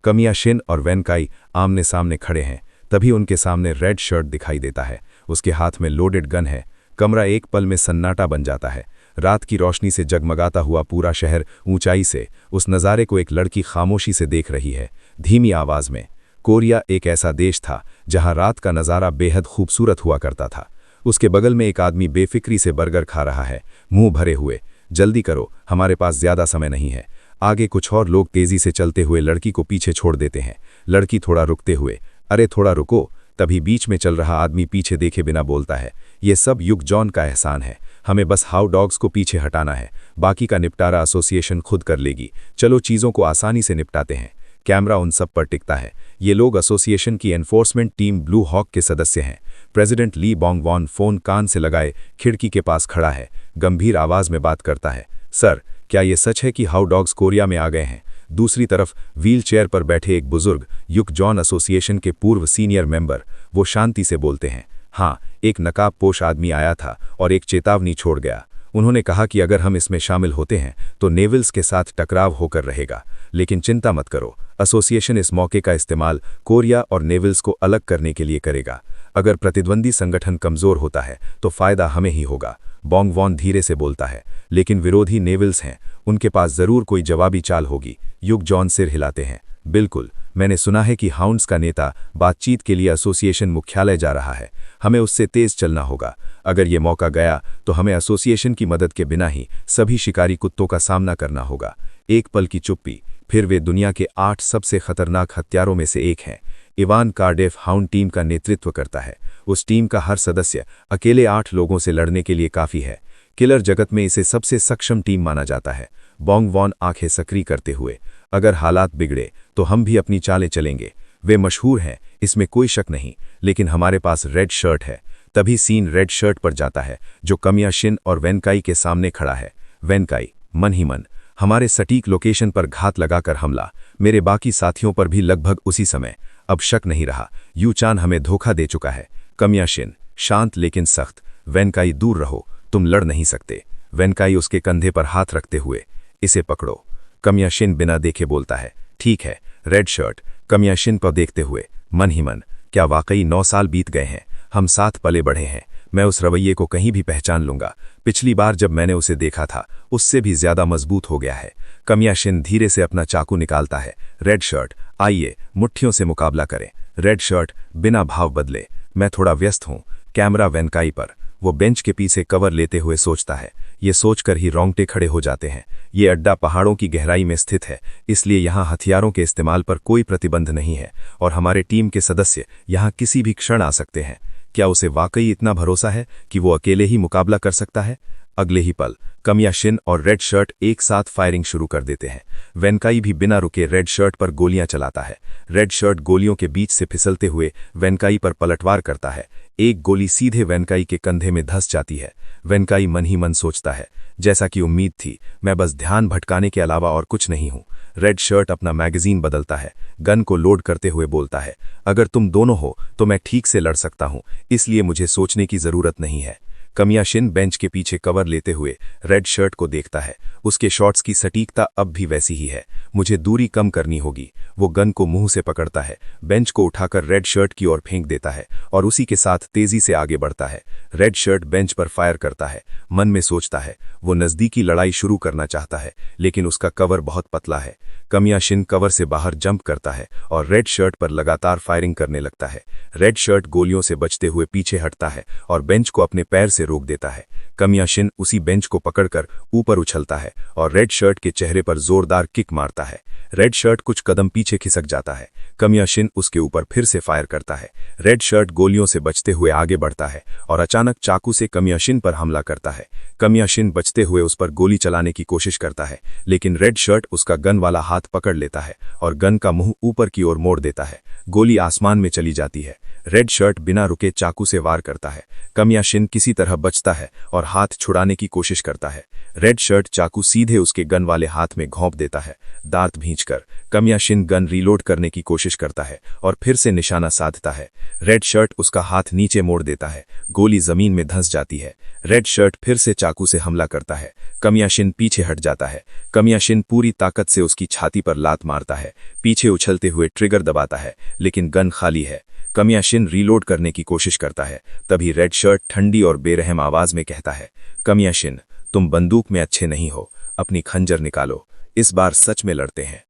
कामिया शिन और वेनकाई आमने सामने खड़े हैं। तभी उनके सामने रेड शर्ट दिखाई देता है। उसके हाथ में लोडेड गन है। कमरा एक पल में सन्नाटा बन जाता है। रात की रोशनी से जगमगाता हुआ पूरा शहर ऊंचाई से उस नज़ारे को एक लड़की खामोशी से देख रही है, धीमी आवाज़ में। कोरिया एक ऐसा देश था जहां रात का नज़ारा बेहद खूबसूरत हुआ करता था। उसके बगल में एक आदमी बेफिक्री से बर्गर खा रहा है, मुंह भरे हुए। जल्दी करो, हमारे पास ज़्यादा समय नहीं है। आगे कुछ और लोग तेज़ी से चलते हुए लड़की को पीछे छोड़ देते हैं। लड़की थोड़ा रुकते हुए, अरे थोड़ा रुको। तभी बीच में चल रहा आदमी पीछे देखे बिना बोलता है, ये सब युग जॉन का एहसान है, हमें बस हाउ डॉग्स को पीछे हटाना है, बाकी का निपटारा एसोसिएशन खुद कर लेगी। चलो चीज़ों को आसानी से निपटाते हैं। कैमरा उन सब पर टिकता है। ये लोग एसोसिएशन की एनफोर्समेंट टीम ब्लू हॉक के सदस्य हैं। प्रेसिडेंट ली बोंग वॉन फोन कान से लगाए खिड़की के पास खड़ा है, गंभीर आवाज में बात करता है। सर, क्या ये सच है कि हाउ डॉग्स कोरिया में आ गए हैं? दूसरी तरफ व्हील चेयर पर बैठे एक बुजुर्ग युग जॉन एसोसिएशन के पूर्व सीनियर मेंबर, वो शांति से बोलते हैं, हाँ, एक नकाबपोश आदमी आया था और एक चेतावनी छोड़ गया। उन्होंने कहा कि अगर हम इसमें शामिल होते हैं तो नेविल्स के साथ टकराव होकर रहेगा, लेकिन चिंता मत करो, एसोसिएशन इस मौके का इस्तेमाल कोरिया और नेविल्स को अलग करने के लिए करेगा। अगर प्रतिद्वंदी संगठन कमजोर होता है तो फायदा हमें ही होगा। बोंग वॉन धीरे से बोलता है, लेकिन विरोधी नेविल्स हैं, उनके पास जरूर कोई जवाबी चाल होगी। युग जॉन सिर हिलाते हैं, बिल्कुल, मैंने सुना है कि हाउंड्स का नेता बातचीत के लिए एसोसिएशन मुख्यालय जा रहा है, हमें उससे तेज चलना होगा। अगर ये मौका गया तो हमें एसोसिएशन की मदद के बिना ही सभी शिकारी कुत्तों का सामना करना होगा। एक पल की चुप्पी, फिर वे दुनिया के 8 सबसे खतरनाक हत्यारों में से एक हैं। इवान कार्डेफ हाउंड टीम का नेतृत्व करता है। उस टीम का हर सदस्य अकेले 8 लोगों से लड़ने के लिए काफी है। किलर जगत में इसे सबसे सक्षम टीम माना जाता है। बोंग वॉन आंखें सक्रिय करते हुए, अगर हालात बिगड़े तो हम भी अपनी चालें चलेंगे। वे मशहूर हैं, इसमें कोई शक नहीं, लेकिन हमारे पास रेड शर्ट है। तभी सीन रेड शर्ट पर जाता है, जो कमिया शिन और वेनकाई के सामने खड़ा है। वेनकाई, मन ही मन, हमारे सटीक लोकेशन पर घात लगाकर हमला, मेरे बाकी साथियों पर भी लगभग उसी समय। अब शक नहीं रहा, यू चान हमें धोखा दे चुका है। कमिया शिन, शांत लेकिन सख्त, वेनकाई दूर रहो, तुम लड़ नहीं सकते। वेनकाई उसके कंधे पर हाथ रखते हुए, इसे पकड़ो। कमिया शिन बिना देखे बोलता है, ठीक है। रेड शर्ट, कमिया शिन पर देखते हुए, मन ही मन, क्या वाकई 9 साल बीत गए हैं? हम साथ पले बढ़े हैं, मैं उस रवैये को कहीं भी पहचान लूंगा। पिछली बार जब मैंने उसे देखा था उससे भी ज्यादा मजबूत हो गया है। कमिया शिन धीरे से अपना चाकू निकालता है। रेड शर्ट, आइए मुट्ठियों से मुकाबला करें। रेड शर्ट बिना भाव बदले, मैं थोड़ा व्यस्त हूं। कैमरा वेनकाई पर, वो बेंच के पीछे कवर लेते हुए सोचता है। ये सोचकर ही रोंगटे खड़े हो जाते हैं। ये अड्डा पहाड़ों की गहराई में स्थित है, इसलिए यहाँ हथियारों के इस्तेमाल पर कोई प्रतिबंध नहीं है और हमारे टीम के सदस्य यहाँ किसी भी क्षण आ सकते हैं। क्या उसे वाकई इतना भरोसा है कि वो अकेले ही मुकाबला कर सकता है? अगले ही पल कमिया शिन और रेड शर्ट एक साथ फायरिंग शुरू कर देते हैं। वेनकाई भी बिना रुके रेड शर्ट पर गोलियां चलाता है। रेड शर्ट गोलियों के बीच से फिसलते हुए वेनकाई पर पलटवार करता है। एक गोली सीधे वेनकाई के कंधे में धंस जाती है। वेनकाई मन ही मन सोचता है, जैसा कि उम्मीद थी, मैं बस ध्यान भटकाने के अलावा और कुछ नहीं हूं। रेड शर्ट अपना मैगजीन बदलता है, गन को लोड करते हुए बोलता है, अगर तुम दोनों हो तो मैं ठीक से लड़ सकता हूं, इसलिए मुझे सोचने की जरूरत नहीं है। कमिया शिन बेंच के पीछे कवर लेते हुए रेड शर्ट को देखता है। उसके शॉट्स की सटीकता अब भी वैसी ही है। मुझे दूरी कम करनी होगी। वो गन को मुंह से पकड़ता है, बेंच को उठाकर रेड शर्ट की ओर फेंक देता है और उसी के साथ तेजी से आगे बढ़ता है। रेड शर्ट बेंच पर फायर करता है। मन में सोचता है, वो नजदीकी लड़ाई शुरू करना चाहता है, लेकिन उसका कवर बहुत पतला है। कमिया शिन कवर से बाहर जंप करता है और रेड शर्ट पर लगातार फायरिंग करने लगता है। रेड शर्ट गोलियों से बचते हुए पीछे हटता है और बेंच को अपने पैर से रोक देता है। कमिया शिन उसी बेंच को पकड़कर ऊपर उछलता है और रेड शर्ट के चेहरे पर जोरदार किक मारता है। रेड शर्ट कुछ कदम पीछे खिसक जाता है। कमिया शिन उसके ऊपर फिर से फायर करता है। रेड शर्ट गोलियों से बचते हुए आगे बढ़ता है और अचानक चाकू से कमिया शिन पर हमला करता है। कमिया शिन बचते हुए उस पर गोली चलाने की कोशिश करता है, लेकिन रेड शर्ट उसका गन वाला हाथ पकड़ लेता है और गन का मुंह ऊपर की ओर मोड़ देता है। गोली आसमान में चली जाती है। रेड शर्ट बिना रुके चाकू से वार करता है। कमिया शिन किसी तरह बचता है और हाथ छुड़ाने की कोशिश करता है। रेड शर्ट चाकू सीधे उसके गन वाले हाथ में घोंप देता है। दांत भींचकर कमिया शिन गन रीलोड करने की कोशिश करता है और फिर से निशाना साधता है। रेड शर्ट उसका हाथ नीचे मोड़ देता है। गोली जमीन में धंस जाती है। रेड शर्ट फिर से चाकू से हमला करता है। कमिया शिन पीछे हट जाता है। कमिया शिन पूरी ताकत से उसकी छाती पर लात मारता है। पीछे उछलते हुए ट्रिगर दबाता है, लेकिन गन खाली है। कमिया शिन रीलोड करने की कोशिश करता है। तभी रेड शर्ट ठंडी और बेरहम आवाज में कहता है, कमिया शिन, तुम बंदूक में अच्छे नहीं हो, अपनी खंजर निकालो, इस बार सच में लड़ते हैं।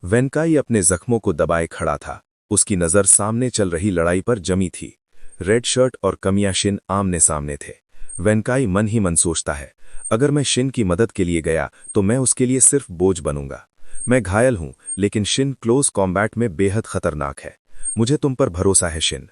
वेंकाई अपने जख्मों को दबाए खड़ा था, उसकी नज़र सामने चल रही लड़ाई पर जमी थी। रेड शर्ट और कमिया शिन आमने सामने थे। वेंकाई मन ही मन सोचता है, अगर मैं शिन की मदद के लिए गया तो मैं उसके लिए सिर्फ बोझ बनूंगा। मैं घायल हूं, लेकिन शिन क्लोज कॉम्बैट में बेहद खतरनाक है। मुझे तुम पर भरोसा है शिन।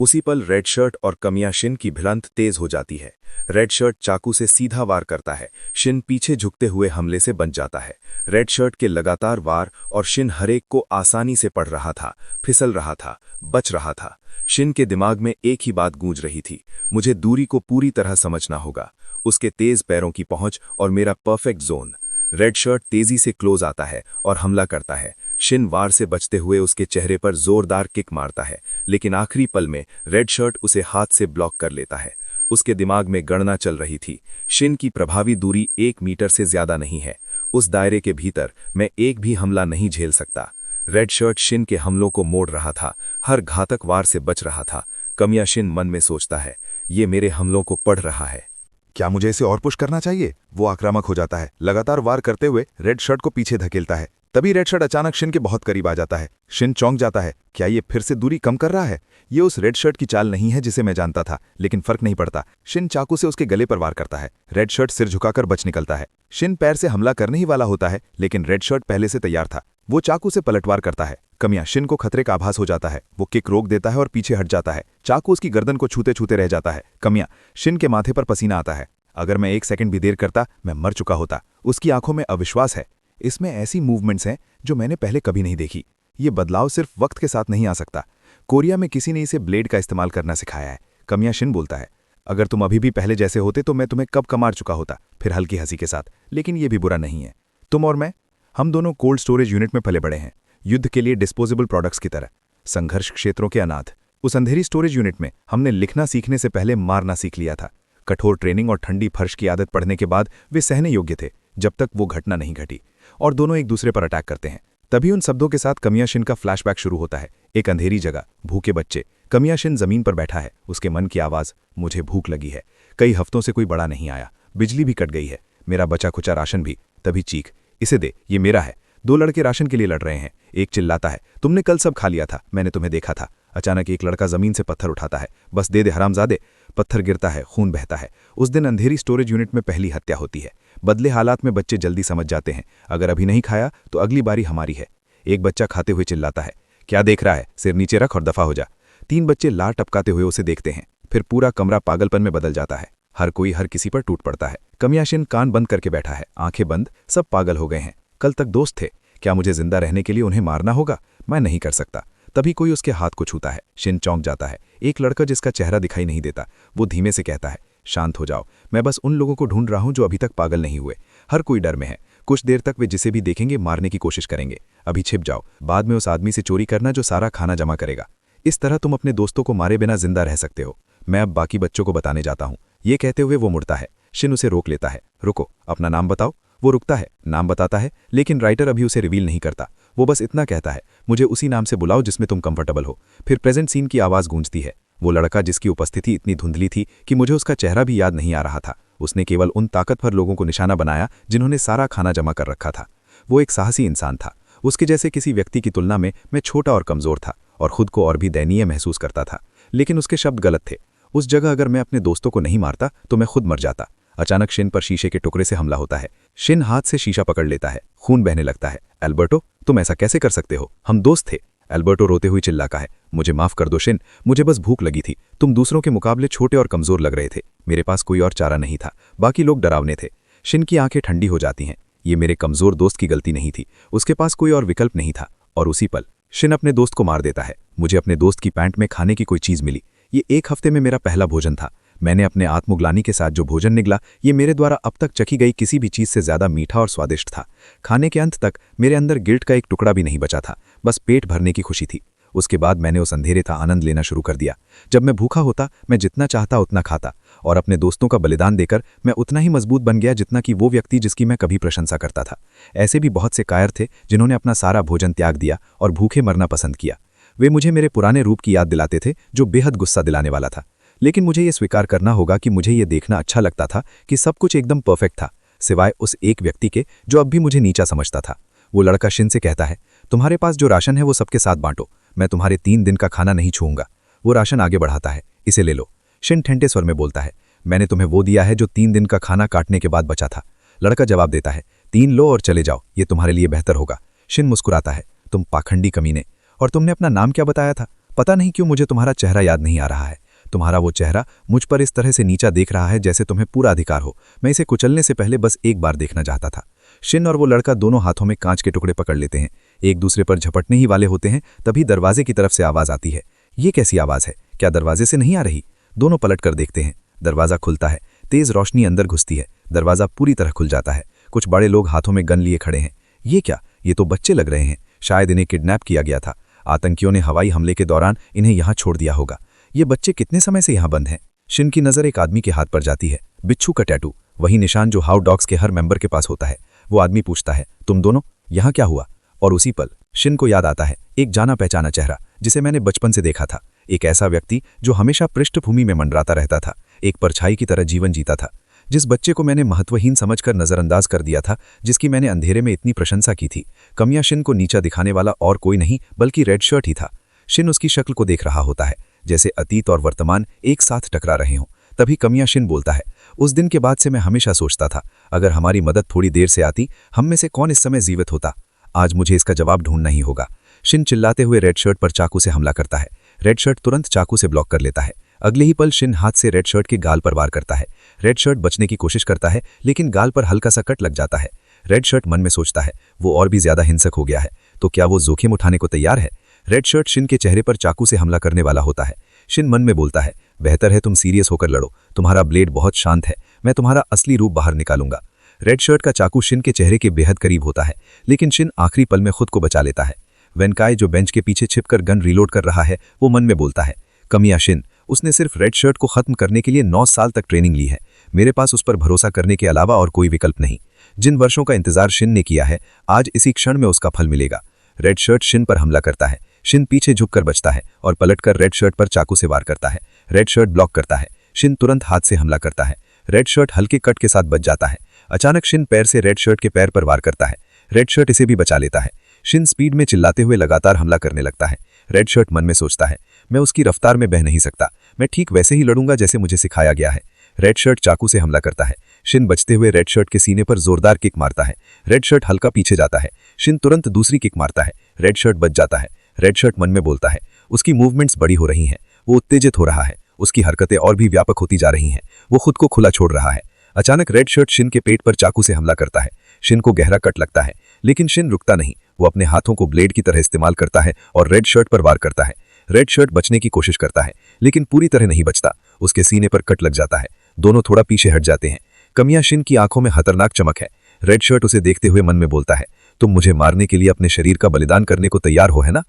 उसी पल रेड शर्ट और कमिया शिन की भिड़ंत तेज हो जाती है। रेड शर्ट चाकू से सीधा वार करता है, शिन पीछे झुकते हुए हमले से बच जाता है। रेड शर्ट के लगातार वार और शिन हरेक को आसानी से पढ़ रहा था, फिसल रहा था, बच रहा था। शिन के दिमाग में एक ही बात गूंज रही थी, मुझे दूरी को पूरी तरह समझना होगा, उसके तेज पैरों की पहुंच और मेरा परफेक्ट जोन। रेड शर्ट तेजी से क्लोज आता है और हमला करता है। शिन वार से बचते हुए उसके चेहरे पर जोरदार किक मारता है, लेकिन आखिरी पल में रेड शर्ट उसे हाथ से ब्लॉक कर लेता है। उसके दिमाग में गणना चल रही थी, शिन की प्रभावी दूरी 1 मीटर से ज्यादा नहीं है। उस दायरे के भीतर मैं एक भी हमला नहीं झेल सकता। रेड शर्ट शिन के हमलों को मोड़ रहा था, हर घातक वार से बच रहा था। कमिया शिन मन में सोचता है, ये मेरे हमलों को पढ़ रहा है। क्या मुझे इसे और पुश करना चाहिए? वो आक्रामक हो जाता है, लगातार वार करते हुए रेड शर्ट को पीछे धकेलता है। तभी रेड शर्ट अचानक शिन के बहुत करीब आ जाता है। शिन चौंक जाता है, क्या ये फिर से दूरी कम कर रहा है? ये उस रेड शर्ट की चाल नहीं है जिसे मैं जानता था, लेकिन फर्क नहीं पड़ता। शिन चाकू से उसके गले पर वार करता है। रेड शर्ट सिर झुकाकर बच निकलता है। शिन पैर से हमला करने ही वाला होता है, लेकिन रेड शर्ट पहले से तैयार था। वो चाकू से पलटवार करता है। कमिया शिन को खतरे का आभास हो जाता है। वो किक रोक देता है और पीछे हट जाता है। चाकू उसकी गर्दन को छूते छूते रह जाता है। कमिया शिन के माथे पर पसीना आता है। अगर मैं 1 सेकंड भी देर करता, मैं मर चुका होता। उसकी आंखों में अविश्वास है। इसमें ऐसी मूवमेंट्स हैं जो मैंने पहले कभी नहीं देखी। ये बदलाव सिर्फ वक्त के साथ नहीं आ सकता। कोरिया में किसी ने इसे ब्लेड का इस्तेमाल करना सिखाया है। कमिया शिन बोलता है, अगर तुम अभी भी पहले जैसे होते तो मैं तुम्हें कब का मार चुका होता। फिर हल्की हंसी के साथ, लेकिन ये भी बुरा नहीं है। तुम और मैं, हम दोनों कोल्ड स्टोरेज यूनिट में पले बड़े हैं, युद्ध के लिए डिस्पोजेबल प्रोडक्ट्स की तरह, संघर्ष क्षेत्रों के अनाथ। उस अंधेरी स्टोरेज यूनिट में हमने लिखना सीखने से पहले मारना सीख लिया था। कठोर ट्रेनिंग और ठंडी फर्श की आदत पड़ने के बाद वे सहने योग्य थे, जब तक वो घटना नहीं घटी और दोनों एक दूसरे पर अटैक करते हैं। तभी उन शब्दों के साथ कमिया शिन का फ्लैशबैक शुरू होता है। एक अंधेरी जगह, भूखे बच्चे। कमिया शिन जमीन पर बैठा है, उसके मन की आवाज, मुझे भूख लगी है। कई हफ्तों से कोई बड़ा नहीं आया, बिजली भी कट गई है, मेरा बचा खुचा राशन भी। तभी चीख, इसे दे, ये मेरा है। 2 लड़के राशन के लिए लड़ रहे हैं। एक चिल्लाता है, तुमने कल सब खा लिया था, मैंने तुम्हें देखा था। अचानक एक लड़का जमीन से पत्थर उठाता है, बस दे दे हरामजादे। पत्थर गिरता है, खून बहता है। उस दिन अंधेरी स्टोरेज यूनिट में पहली हत्या होती है। बदले हालात में बच्चे जल्दी समझ जाते हैं, अगर अभी नहीं खाया तो अगली बारी हमारी है। एक बच्चा खाते हुए चिल्लाता है, क्या देख रहा है, सिर नीचे रख और दफा हो जा। 3 बच्चे लार टपकाते हुए उसे देखते हैं। फिर पूरा कमरा पागलपन में बदल जाता है। हर कोई हर किसी पर टूट पड़ता है। कमिया शिन कान बंद करके बैठा है, आंखें बंद। सब पागल हो गए हैं, कल तक दोस्त थे। क्या मुझे जिंदा रहने के लिए उन्हें मारना होगा? मैं नहीं कर सकता। तभी कोई उसके हाथ को छूता है। शिन चौंक जाता है। एक लड़का जिसका चेहरा दिखाई नहीं देता, वो धीमे से कहता है, शांत हो जाओ, मैं बस उन लोगों को ढूंढ रहा हूं जो अभी तक पागल नहीं हुए। हर कोई डर में है, कुछ देर तक वे जिसे भी देखेंगे मारने की कोशिश करेंगे। अभी छिप जाओ, बाद में उस आदमी से चोरी करना जो सारा खाना जमा करेगा। इस तरह तुम अपने दोस्तों को मारे बिना जिंदा रह सकते हो। मैं अब बाकी बच्चों को बताने जाता हूं। ये कहते हुए वो मुड़ता है। शिन उसे रोक लेता है। रुको, अपना नाम बताओ। वो रुकता है, नाम बताता है, लेकिन राइटर अभी उसे रिवील नहीं करता। वो बस इतना कहता है, मुझे उसी नाम से बुलाओ जिसमें तुम कंफर्टेबल हो। फिर प्रेजेंट सीन की आवाज गूंजती है। वो लड़का जिसकी उपस्थिति इतनी धुंधली थी कि मुझे उसका चेहरा भी याद नहीं आ रहा था, उसने केवल उन ताकतवर लोगों को निशाना बनाया जिन्होंने सारा खाना जमा कर रखा था। वो एक साहसी इंसान था। उसके जैसे किसी व्यक्ति की तुलना में मैं छोटा और कमजोर था और खुद को और भी दयनीय महसूस करता था। लेकिन उसके शब्द गलत थे। उस जगह अगर मैं अपने दोस्तों को नहीं मारता तो मैं खुद मर जाता। अचानक शिन पर शीशे के टुकड़े से हमला होता है। शिन हाथ से शीशा पकड़ लेता है, खून बहने लगता है। एल्बर्टो, तुम ऐसा कैसे कर सकते हो? हम दोस्त थे। एल्बर्टो रोते हुए चिल्लाता है, मुझे माफ कर दो शिन, मुझे बस भूख लगी थी। तुम दूसरों के मुकाबले छोटे और कमजोर लग रहे थे। मेरे पास कोई और चारा नहीं था, बाकी लोग डरावने थे। शिन की आंखें ठंडी हो जाती हैं। ये मेरे कमजोर दोस्त की गलती नहीं थी, उसके पास कोई और विकल्प नहीं था। और उसी पल शिन अपने दोस्त को मार देता है। मुझे अपने दोस्त की पैंट में खाने की कोई चीज मिली। ये 1 हफ्ते में मेरा पहला भोजन था। मैंने अपने आत्मग्लानि के साथ जो भोजन निगला, ये मेरे द्वारा अब तक चखी गई किसी भी चीज से ज्यादा मीठा और स्वादिष्ट था। खाने के अंत तक मेरे अंदर गिल्ट का एक टुकड़ा भी नहीं बचा था, बस पेट भरने की खुशी थी। उसके बाद मैंने उस अंधेरे का आनंद लेना शुरू कर दिया। जब मैं भूखा होता, मैं जितना चाहता उतना खाता, और अपने दोस्तों का बलिदान देकर मैं उतना ही मजबूत बन गया जितना कि वो व्यक्ति जिसकी मैं कभी प्रशंसा करता था। ऐसे भी बहुत से कायर थे जिन्होंने अपना सारा भोजन त्याग दिया और भूखे मरना पसंद किया। वे मुझे मेरे पुराने रूप की याद दिलाते थे, जो बेहद गुस्सा दिलाने वाला था। लेकिन मुझे ये स्वीकार करना होगा कि मुझे ये देखना अच्छा लगता था कि सब कुछ एकदम परफेक्ट था, सिवाय उस एक व्यक्ति के जो अब भी मुझे नीचा समझता था। वो लड़का शिन से कहता है, तुम्हारे पास जो राशन है वो सबके साथ बांटो, मैं तुम्हारे 3 दिन का खाना नहीं छूऊंगा। वो राशन आगे बढ़ाता है, इसे ले लो। शिन ठंडे स्वर में बोलता है, मैंने तुम्हें वो दिया है जो 3 दिन का खाना काटने के बाद बचा था। लड़का जवाब देता है, 3 लो और चले जाओ, ये तुम्हारे लिए बेहतर होगा। शिन मुस्कुराता है, तुम पाखंडी कमीने। और तुमने अपना नाम क्या बताया था? पता नहीं क्यों मुझे तुम्हारा चेहरा याद नहीं आ रहा है। तुम्हारा वो चेहरा मुझ पर इस तरह से नीचा देख रहा है जैसे तुम्हें पूरा अधिकार हो। मैं इसे कुचलने से पहले बस एक बार देखना चाहता था। शिन और वो लड़का दोनों हाथों में कांच के टुकड़े पकड़ लेते हैं, एक दूसरे पर झपटने ही वाले होते हैं। तभी दरवाजे की तरफ से आवाज आती है। ये कैसी आवाज है? क्या दरवाजे से नहीं आ रही? दोनों पलट कर देखते हैं। दरवाजा खुलता है, तेज रोशनी अंदर घुसती है, दरवाजा पूरी तरह खुल जाता है। कुछ बड़े लोग हाथों में गन लिए खड़े हैं। ये क्या? ये तो बच्चे लग रहे हैं। शायद इन्हें किडनैप किया गया था। आतंकियों ने हवाई हमले के दौरान इन्हें यहाँ छोड़ दिया होगा। ये बच्चे कितने समय से यहाँ बंद हैं? शिन की नज़र एक आदमी के हाथ पर जाती है, बिच्छू का टैटू, वही निशान जो हाउ डॉग्स के हर मेंबर के पास होता है। वो आदमी पूछता है, तुम दोनों यहाँ क्या हुआ? और उसी पल शिन को याद आता है एक जाना पहचाना चेहरा जिसे मैंने बचपन से देखा था। एक ऐसा व्यक्ति जो हमेशा पृष्ठभूमि में मंडराता रहता था, एक परछाई की तरह जीवन जीता था। जिस बच्चे को मैंने महत्वहीन समझकर नजरअंदाज कर दिया था, जिसकी मैंने अंधेरे में इतनी प्रशंसा की थी। कमियां शिन को नीचा दिखाने वाला और कोई नहीं बल्कि रेड शर्ट ही था। शिन उसकी शक्ल को देख रहा होता है, जैसे अतीत और वर्तमान एक साथ टकरा रहे हों। तभी कमियां शिन बोलता है, उस दिन के बाद से मैं हमेशा सोचता था, अगर हमारी मदद थोड़ी देर से आती, हम में से कौन इस समय जीवित होता। आज मुझे इसका जवाब ढूंढना ही होगा। शिन चिल्लाते हुए रेड शर्ट पर चाकू से हमला करता है। रेड शर्ट तुरंत चाकू से ब्लॉक कर लेता है। अगले ही पल शिन हाथ से रेड शर्ट के गाल पर वार करता है। रेड शर्ट बचने की कोशिश करता है, लेकिन गाल पर हल्का सा कट लग जाता है। रेड शर्ट मन में सोचता है, वो और भी ज्यादा हिंसक हो गया है, तो क्या वो जोखिम उठाने को तैयार है? रेड शर्ट शिन के चेहरे पर चाकू से हमला करने वाला होता है। शिन मन में बोलता है, बेहतर है तुम सीरियस होकर लड़ो, तुम्हारा ब्लेड बहुत शांत है, मैं तुम्हारा असली रूप बाहर निकालूंगा। रेड शर्ट का चाकू शिन के चेहरे के बेहद करीब होता है, लेकिन शिन आखिरी पल में खुद को बचा लेता है। वेनकाई जो बेंच के पीछे छिपकर गन रीलोड कर रहा है, वो मन में बोलता है, कमियां शिन, उसने सिर्फ रेड शर्ट को खत्म करने के लिए 9 साल तक ट्रेनिंग ली है। मेरे पास उस पर भरोसा करने के अलावा और कोई विकल्प नहीं। जिन वर्षों का इंतजार शिन ने किया है, आज इसी क्षण में उसका फल मिलेगा। रेड शर्ट शिन पर हमला करता है। शिन पीछे झुककर बचता है और पलटकर रेड शर्ट पर चाकू से वार करता है। रेड शर्ट ब्लॉक करता है। शिन तुरंत हाथ से हमला करता है। रेड शर्ट हल्के कट के साथ बच जाता है। अचानक शिन पैर से रेड शर्ट के पैर पर वार करता है। रेड शर्ट इसे भी बचा लेता है। शिन स्पीड में चिल्लाते हुए लगातार हमला करने लगता है। रेड शर्ट मन में सोचता है, मैं उसकी रफ्तार में बह नहीं सकता, मैं ठीक वैसे ही लड़ूंगा जैसे मुझे सिखाया गया है। रेड शर्ट चाकू से हमला करता है। शिन बचते हुए रेड शर्ट के सीने पर जोरदार किक मारता है। रेड शर्ट हल्का पीछे जाता है। शिन तुरंत दूसरी किक मारता है। रेड शर्ट बच जाता है। रेड शर्ट मन में बोलता है, उसकी मूवमेंट्स बड़ी हो रही हैं, वो उत्तेजित हो रहा है, उसकी हरकतें और भी व्यापक होती जा रही हैं, वो खुद को खुला छोड़ रहा है। अचानक रेड शर्ट शिन के पेट पर चाकू से हमला करता है। शिन को गहरा कट लगता है, लेकिन शिन रुकता नहीं। वो अपने हाथों को ब्लेड की तरह इस्तेमाल करता है और रेड शर्ट पर वार करता है। रेड शर्ट बचने की कोशिश करता है, लेकिन पूरी तरह नहीं बचता। उसके सीने पर कट लग जाता है। दोनों थोड़ा पीछे हट जाते हैं। कमियां शिन की आंखों में खतरनाक चमक है। रेड शर्ट उसे देखते हुए मन में बोलता है, तुम मुझे मारने के लिए अपने शरीर का बलिदान करने को तैयार हो, है ना?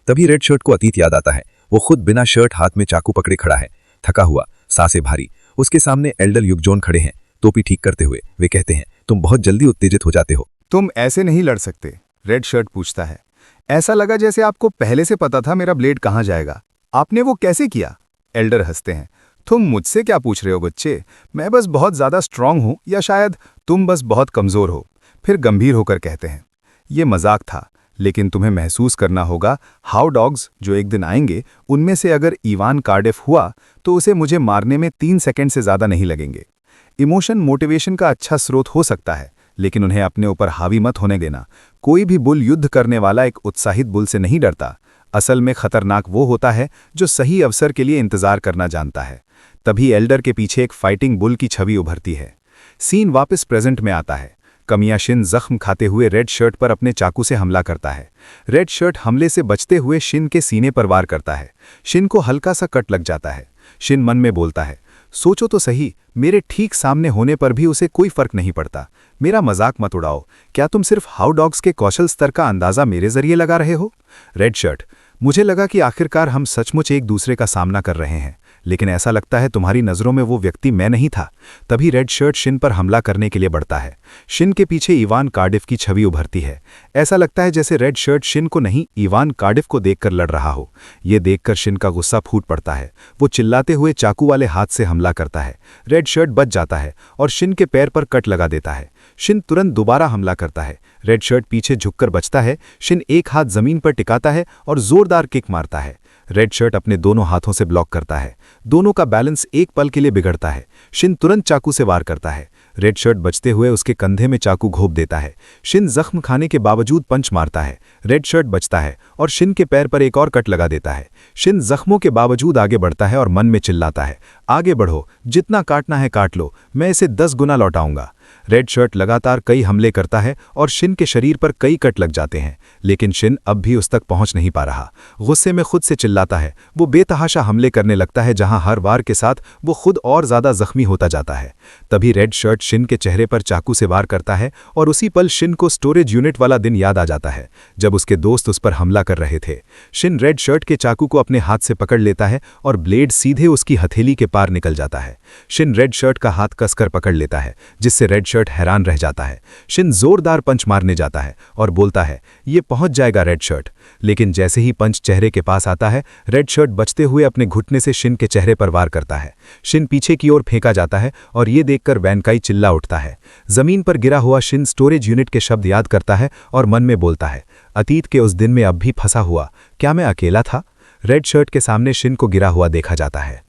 तभी रेड शर्ट को अतीत याद आता है। वो खुद बिना शर्ट हाथ में चाकू पकड़े खड़ा है, थका हुआ, सांसें भारी। उसके सामने एल्डर युगजोन खड़े हैं, टोपी ठीक करते हुए। वे कहते हैं, तुम बहुत जल्दी उत्तेजित हो जाते हो। तुम ऐसे नहीं लड़ सकते, रेड शर्ट पूछता है। ऐसा लगा जैसे आपको पहले से पता था मेरा ब्लेड कहाँ जाएगा। आपने वो कैसे किया? एल्डर हंसते हैं। तुम मुझसे क्या पूछ रहे हो बच्चे? मैं बस बहुत ज्यादा स्ट्रांग हूं, या शायद तुम बस बहुत कमजोर हो। फिर गंभीर होकर कहते हैं, ये मजाक था, लेकिन तुम्हें महसूस करना होगा, हाउ डॉग्स जो एक दिन आएंगे, उनमें से अगर इवान कार्डिफ हुआ तो उसे मुझे मारने में 3 सेकंड से ज्यादा नहीं लगेंगे। इमोशन मोटिवेशन का अच्छा स्रोत हो सकता है, लेकिन उन्हें अपने ऊपर हावी मत होने देना। कोई भी बुल युद्ध करने वाला एक उत्साहित बुल से नहीं डरता। असल में खतरनाक वो होता है जो सही अवसर के लिए इंतजार करना जानता है। तभी एल्डर के पीछे एक फाइटिंग बुल की छवि उभरती है। सीन वापस प्रेजेंट में आता है। कमियां शिन जख्म खाते हुए रेड शर्ट पर अपने चाकू से हमला करता है। रेड शर्ट हमले से बचते हुए शिन के सीने पर वार करता है। शिन को हल्का सा कट लग जाता है। शिन मन में बोलता है, सोचो तो सही, मेरे ठीक सामने होने पर भी उसे कोई फर्क नहीं पड़ता। मेरा मजाक मत उड़ाओ। क्या तुम सिर्फ हाउ डॉग्स के कौशल स्तर का अंदाजा मेरे जरिए लगा रहे हो? रेड शर्ट, मुझे लगा कि आखिरकार हम सचमुच एक दूसरे का सामना कर रहे हैं, लेकिन ऐसा लगता है तुम्हारी नज़रों में वो व्यक्ति मैं नहीं था। तभी रेड शर्ट शिन पर हमला करने के लिए बढ़ता है। शिन के पीछे इवान कार्डिफ की छवि उभरती है। ऐसा लगता है जैसे रेड शर्ट शिन को नहीं, इवान कार्डिफ को देखकर लड़ रहा हो। ये देखकर शिन का गुस्सा फूट पड़ता है। वो चिल्लाते हुए चाकू वाले हाथ से हमला करता है। रेड शर्ट बच जाता है और शिन के पैर पर कट लगा देता है। शिन तुरंत दोबारा हमला करता है। रेड शर्ट पीछे झुककर बचता है। शिन एक हाथ जमीन पर टिकाता है और जोरदार किक मारता है। रेड शर्ट अपने दोनों हाथों से ब्लॉक करता है। दोनों का बैलेंस एक पल के लिए बिगड़ता है। शिन तुरंत चाकू से वार करता है। रेड शर्ट बचते हुए उसके कंधे में चाकू घोंप देता है। शिन जख्म खाने के बावजूद पंच मारता है। रेड शर्ट बचता है और शिन के पैर पर एक और कट लगा देता है। शिन जख्मों के बावजूद आगे बढ़ता है और मन में चिल्लाता है, आगे बढ़ो, जितना काटना है काट लो, मैं इसे 10 गुना लौटाऊंगा। रेड शर्ट लगातार कई हमले करता है और शिन के शरीर पर कई कट लग जाते हैं, लेकिन शिन अब भी उस तक पहुंच नहीं पा रहा। गुस्से में खुद से चिल्लाता है। वो बेतहाशा हमले करने लगता है, जहां हर वार के साथ वो खुद और ज्यादा जख्मी होता जाता है। तभी रेड शर्ट शिन के चेहरे पर चाकू से वार करता है और उसी पल शिन को स्टोरेज यूनिट वाला दिन याद आ जाता है, जब उसके दोस्त उस पर हमला कर रहे थे। शिन रेड शर्ट के चाकू को अपने हाथ से पकड़ लेता है और ब्लेड सीधे उसकी हथेली के पार निकल जाता है। शिन रेड शर्ट का हाथ कसकर पकड़ लेता है, जिससे रेड शर्ट हैरान रह जाता है। शिन जोरदार पंच मारने जाता है और बोलता है, ये पहुंच जाएगा रेड शर्ट। लेकिन जैसे ही पंच चेहरे के पास आता है, रेड शर्ट बचते हुए अपने घुटने से शिन के चेहरे पर वार करता है। शिन पीछे की ओर फेंका जाता है और ये देखकर वैनकाई चिल्ला उठता है। जमीन पर गिरा हुआ शिन स्टोरेज यूनिट के शब्द याद करता है और मन में बोलता है, अतीत के उस दिन में अब भी फंसा हुआ, क्या मैं अकेला था? रेड शर्ट के सामने शिन को गिरा हुआ देखा जाता है।